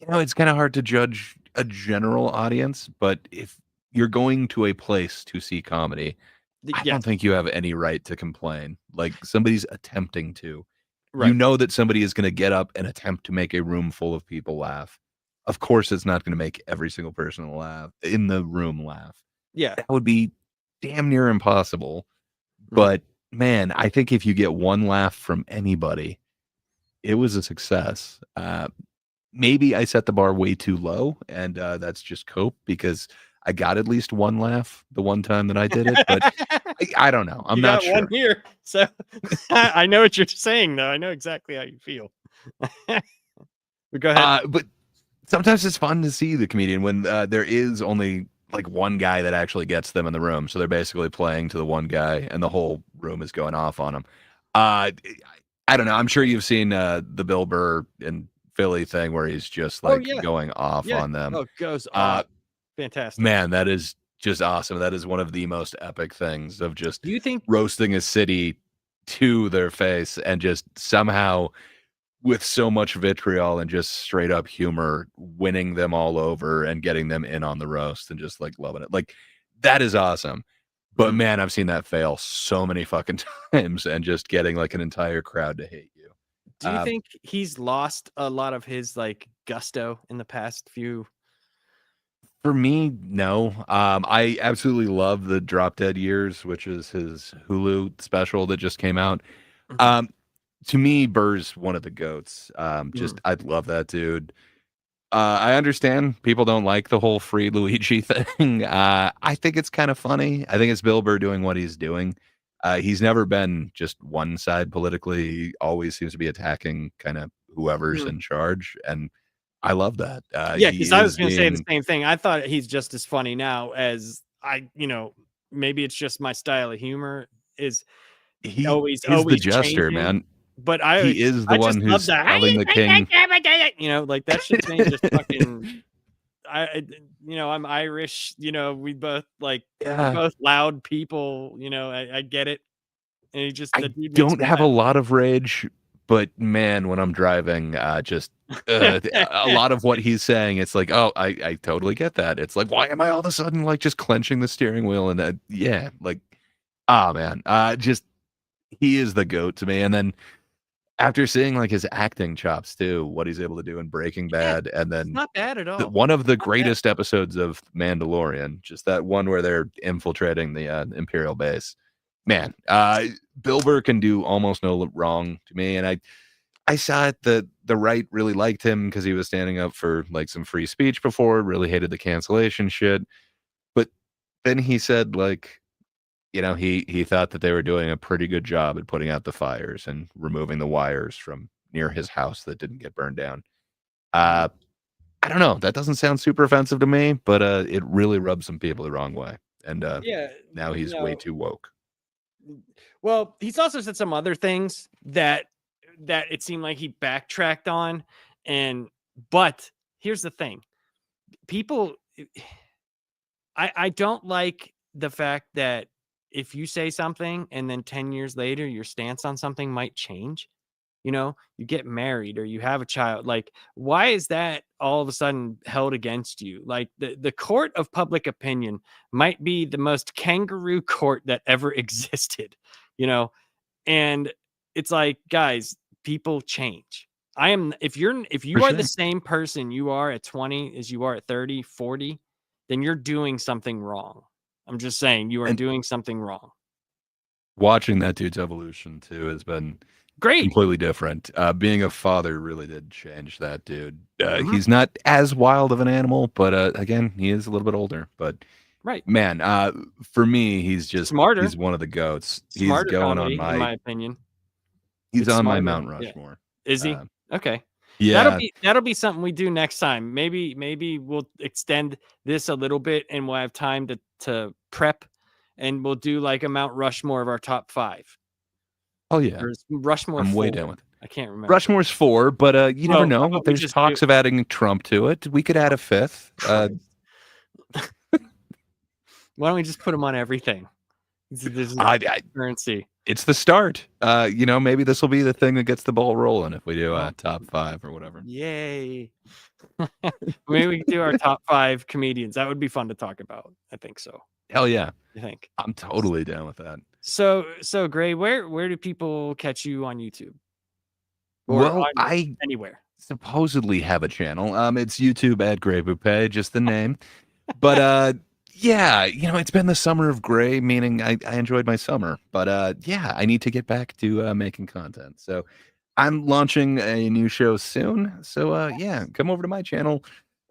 It's kind of hard to judge a general audience, but if you're going to a place to see comedy, I don't Yes, think you have any right to complain. Like somebody's attempting to. You right. know that somebody is going to get up and attempt to make a room full of people laugh. Of course, it's not going to make every single person laugh in the room laugh. Yeah. That would be damn near impossible. Mhm. But man, I think if you get one laugh from anybody, it was a success. Maybe I set the bar way too low, and that's just cope because I got at least one laugh the one time that I did it. But I don't know. I'm You not got one sure. here. So I know what you're saying, though. I know exactly how you feel. But go ahead. But sometimes it's fun to see the comedian when there is only like one guy that actually gets them in the room. So they're basically playing to the one guy, and the whole room is going off on him. Uh, I don't know. I'm sure you've seen the Bill Burr in Philly thing where he's just Oh, like yeah. going off Yeah. on them. Oh, goes Uh, off. Fantastic. Man, that is just awesome. That is one of the most epic things of just Do you think roasting a city to their face and just somehow with so much vitriol and just straight up humor, winning them all over and getting them in on the roast and just like loving it. Like that is awesome. But Mhm. man, I've seen that fail so many fucking times and just getting like an entire crowd to hate you. Do you Uh, think he's lost a lot of his, like, gusto in the past few for me, no. I absolutely love the Drop Dead Years, which is his Hulu special that just came out. Mhm. Um, to me, Burr's one of the goats. Mhm. Just I love that dude. I understand people don't like the whole free Luigi thing. I think it's kind of funny. I think it's Bill Burr doing what he's doing. He's never been just one side politically. He always seems to be attacking kind of whoever's Mhm. in charge, and I love that. Yeah, He because I was is gonna say the being same thing. I thought he's just as funny now as maybe it's just my style of humor is he always is the always jester, changing, man. but He is the I just one love who's that. telling the king. Like, that shit to me just fucking I'm Irish, we both, like we're Yeah. both loud people, I get it, and the I dude makes don't me have a laugh. lot of rage, but man, when I'm driving, just a lot of what he's saying, it's like, oh, I totally get that. It's like, why am I all of a sudden like just clenching the steering wheel? And yeah, like, ah, man, just he is the goat to me. And then after seeing like his acting chops too, what he's able to do in Breaking Yeah, Bad, and it's then not bad at all. one of the Not bad. greatest episodes of Mandalorian, just that one where they're infiltrating the Imperial base. Man, Bill Burr can do almost no wrong to me, and I saw it that the right really liked him because he was standing up for like some free speech before, really hated the cancellation shit. But then he said like, he thought that they were doing a pretty good job at putting out the fires and removing the wires from near his house that didn't get burned down. Mhm. Uh, I don't know. That doesn't sound super offensive to me, but it really rubs some people the wrong way. And Yeah, now he's way too woke. Well, he's also said some other things that it seemed like he backtracked on, but here's the thing: people, I don't like the fact that if you say something and then 10 years later your stance on something might change. You get married or you have a child. Like, why is that all of a sudden held against you? Like, the court of public opinion might be the most kangaroo court that ever existed, you know? And it's like, guys, people change. If you For are the sure. same person you are at 20 as you are at 30, 40, then you're doing something wrong. I'm just saying you are And doing something wrong. watching that dude's evolution too has been Great. completely different. Being a father really did change that dude. Mhm. He's not as wild of an animal, but again, he is a little bit older. But Right. man, for me, Smarter. he's one of the goats. He's Smarter going on comedy, in my opinion. he's It's on my smarter. Mount Yeah. Rushmore. Is he? Uh, Okay. yeah. That'll be something we do next time. Maybe we'll extend this a little bit and we'll have time to prep and we'll do like a Mount Rushmore of our top 5. Oh yeah. Or is Rushmore I'm way 4? down with it. I can't remember. Rushmore's 4, but you never Well, how know. about we There's just do talks of adding Trump to it. We could add a 5th. Christ. Why don't we just put him on everything? There's I currency. it's the start. Maybe this will be the thing that gets the ball rolling if we do Oh, a top 5 or whatever. yay. Maybe we can do our top 5 comedians. That would be fun to talk about. I think so. Hell yeah. I think. I'm totally down with that. So Gray, where do people catch you on YouTube? Or Well, on I anywhere? supposedly have a channel. It's YouTube at Gray Poupet, just the name. But yeah, it's been the summer of gray, meaning I enjoyed my summer. But yeah, I need to get back to making content. So I'm launching a new show soon. So yeah, come over to my channel,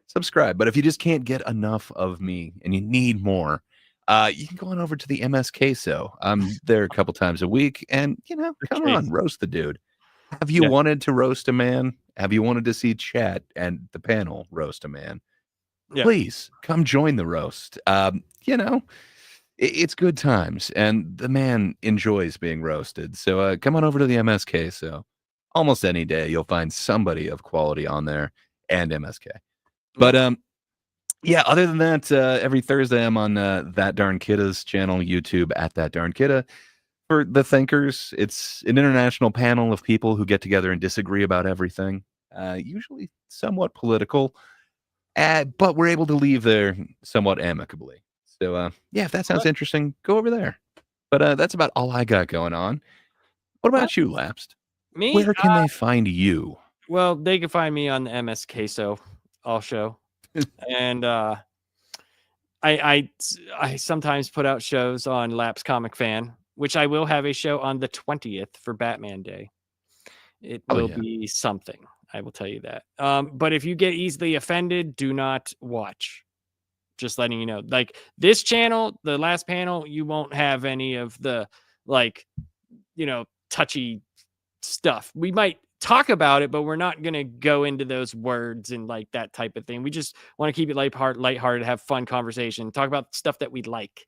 subscribe. But if you just can't get enough of me and you need more, you can go on over to the MSK show. I'm there a couple times a week, and come Okay. on, roast the dude. Have you Yeah. wanted to roast a man? Have you wanted to see chat and the panel roast a man? Yeah. Please come join the roast. It's good times, and the man enjoys being roasted. So come on over to the MSK. So almost any day you'll find somebody of quality on there and MSK. But yeah. Other than that, every Thursday I'm on That Darn Kidda's channel, YouTube at That Darn Kidda. For the thinkers, it's an international panel of people who get together and disagree about everything, usually somewhat political. But we're able to leave there somewhat amicably. So, yeah, if that sounds interesting, go over there. But that's about all I got going on. What about you, Lapsed? Me? Where can they find you? Well, they can find me on the MSK all show. And I sometimes put out shows on Laps Comic Fan, which I will have a show on the 20th for Batman Day. It will be something. I will tell you that. But if you get easily offended, do not watch. Just letting you know. Like this channel, the last panel, you won't have any of the touchy stuff. We might talk about it, but we're not going to go into those words and like that type of thing. We just want to keep it lighthearted, have fun conversation, talk about stuff that we like.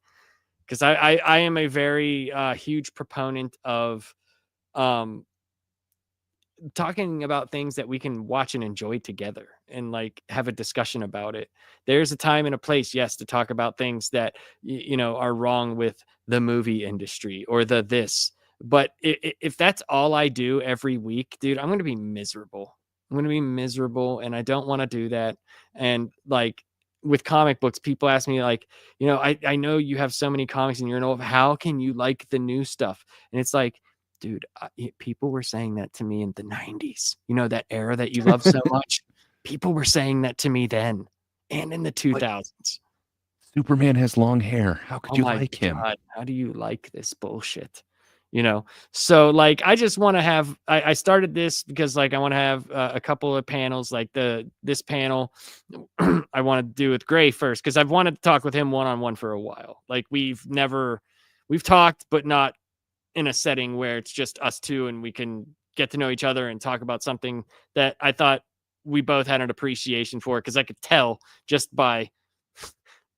Because I am a very huge proponent of talking about things that we can watch and enjoy together and like have a discussion about it. There's a time and a place, yes, to talk about things that are wrong with the movie industry or this. But if that's all I do every week, dude, I'm going to be miserable. And I don't want to do that. And like with comic books, people ask me like, I know you have so many comics and you're know how can you like the new stuff? And it's like, dude, people were saying that to me in the 90s. That era that you love so much. People were saying that to me then and in the 2000s. Superman has long hair. How could you like him? God, how do you like this bullshit? So like I just want to have I started this because like I want to have a couple of panels like this panel I want to do with Gray first because I've wanted to talk with him one-on-one for a while. Like we've talked but not in a setting where it's just us two and we can get to know each other and talk about something that I thought we both had an appreciation for because I could tell just by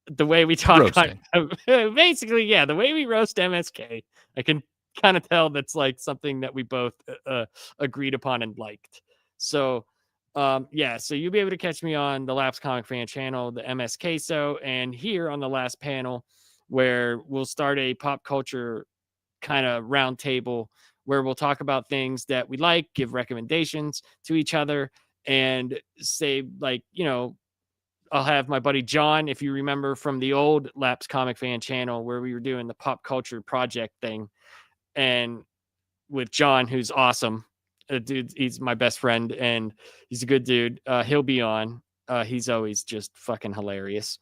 the way we talk Roasting. basically, yeah, the way we roast MSK, I can kind of tell that's like something that we both agreed upon and liked. So yeah, so you'll be able to catch me on the Laps Comic Fan channel, the MSK So, and here on the last panel where we'll start a pop culture kind of round table where we'll talk about things that we like, give recommendations to each other, and say, like, you know, I'll have my buddy John, if you remember from the old Laps Comic Fan channel where we were doing the pop culture project thing, and with John, who's awesome. Dude, he's my best friend and he's a good dude. He'll be on. He's always just fucking hilarious.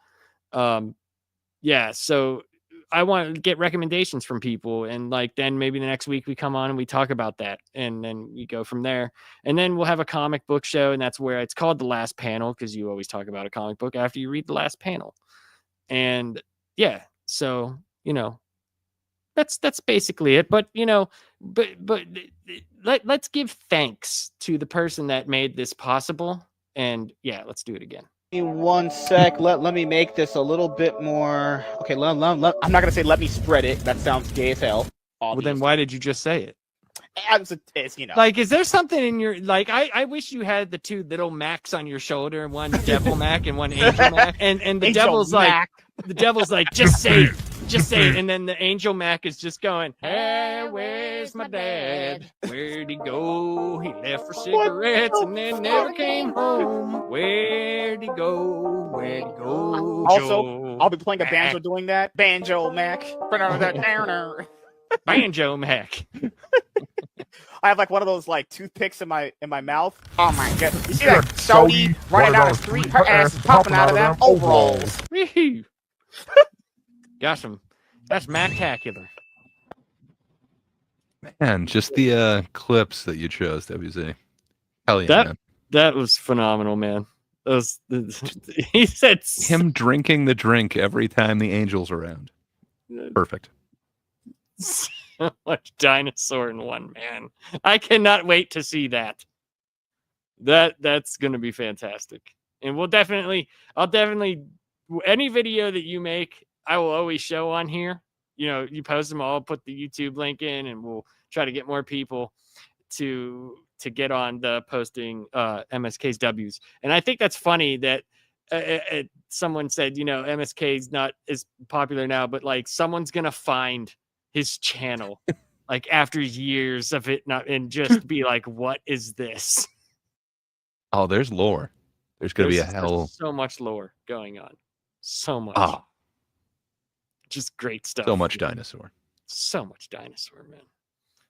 Yeah, so I want to get recommendations from people, and like then maybe the next week we come on and we talk about that, and then we go from there. And then we'll have a comic book show, and that's where it's called the last panel, because you always talk about a comic book after you read the last panel. And yeah, so you know, that's basically it. But you know, but let's give thanks to the person that made this possible. And yeah, let's do it again. Give me 1 sec. Let me make this a little bit more. Okay, I'm not gonna say let me spread it. That sounds gay as hell. Well, then why did you just say it? It's, you know. Like, is there something in your, like, I wish you had the two little Macs on your shoulder, one devil Mac and one angel Mac, and the Angel devil's Mac. like, the devil's like, just say it, just say it, and then the angel Mac is just going, hey, where's my dad? Where'd he go? He left for cigarettes and then never came home. Where'd he go? Where'd he go? Also, Joe I'll be playing a Mac. banjo doing that. Banjo Mac. Banjo Mac. I have like one of those like toothpicks in my mouth. Oh my god! You see that Sody running down the street? Her ass is popping out of them overalls. Wee-hoo. Got some. That's Mac-tacular. Man, just the clips that you chose, WZ. Hell yeah, That- man. That was phenomenal, man. Those he said Him drinking the drink every time the angel's around. Perfect. so much dinosaur in one man. I cannot wait to see that. That's gonna be fantastic. And I'll definitely any video that you make, I will always show on here. You know, you post them, I'll put the YouTube link in, and we'll try to get more people to get on the posting MSK's W's. And I think that's funny that someone said, you know, MSK is not as popular now, but like someone's gonna find his channel like after years of it not, and just be like, what is this? Oh, there's lore. There's gonna be a hell. So much lore going on. So much. Oh, Just great stuff. so much dinosaur. So much dinosaur, man.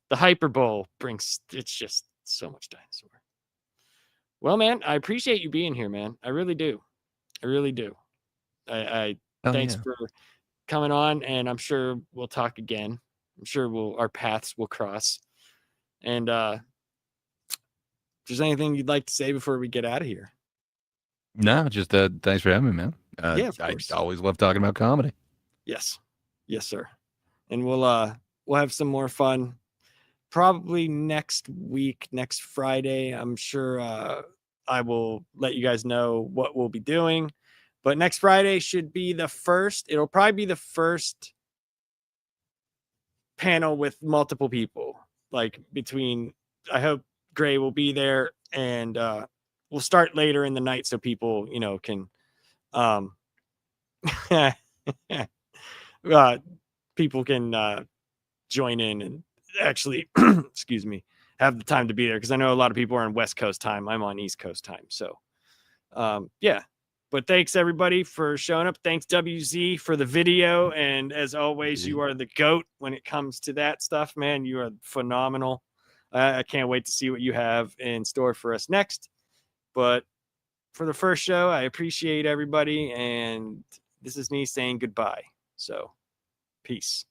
The Hyperbole brings, it's just so much dinosaur. Well, man, I appreciate you being here, man. I really do. I really do. I Hell thanks yeah. for coming on, and I'm sure we'll talk again. I'm sure our paths will cross. And if there's anything you'd like to say before we get out of here. No, just thanks for having me, man. Yeah, of I course. always love talking about comedy. Yes. Yes, sir. And we'll have some more fun probably next week, next Friday. I'm sure I will let you guys know what we'll be doing. But next Friday should be the first. It'll probably be the first panel with multiple people. Like between, I hope Gray will be there, and we'll start later in the night so people, you know, can people can join in and actually excuse me, have the time to be there, because I know a lot of people are on West Coast time. I'm on East Coast time. So yeah. But thanks everybody for showing up. Thanks WZ for the video. And as always, you are the GOAT when it comes to that stuff, man. You are phenomenal. I can't wait to see what you have in store for us next. But for the first show, I appreciate everybody. And this is me saying goodbye. So peace.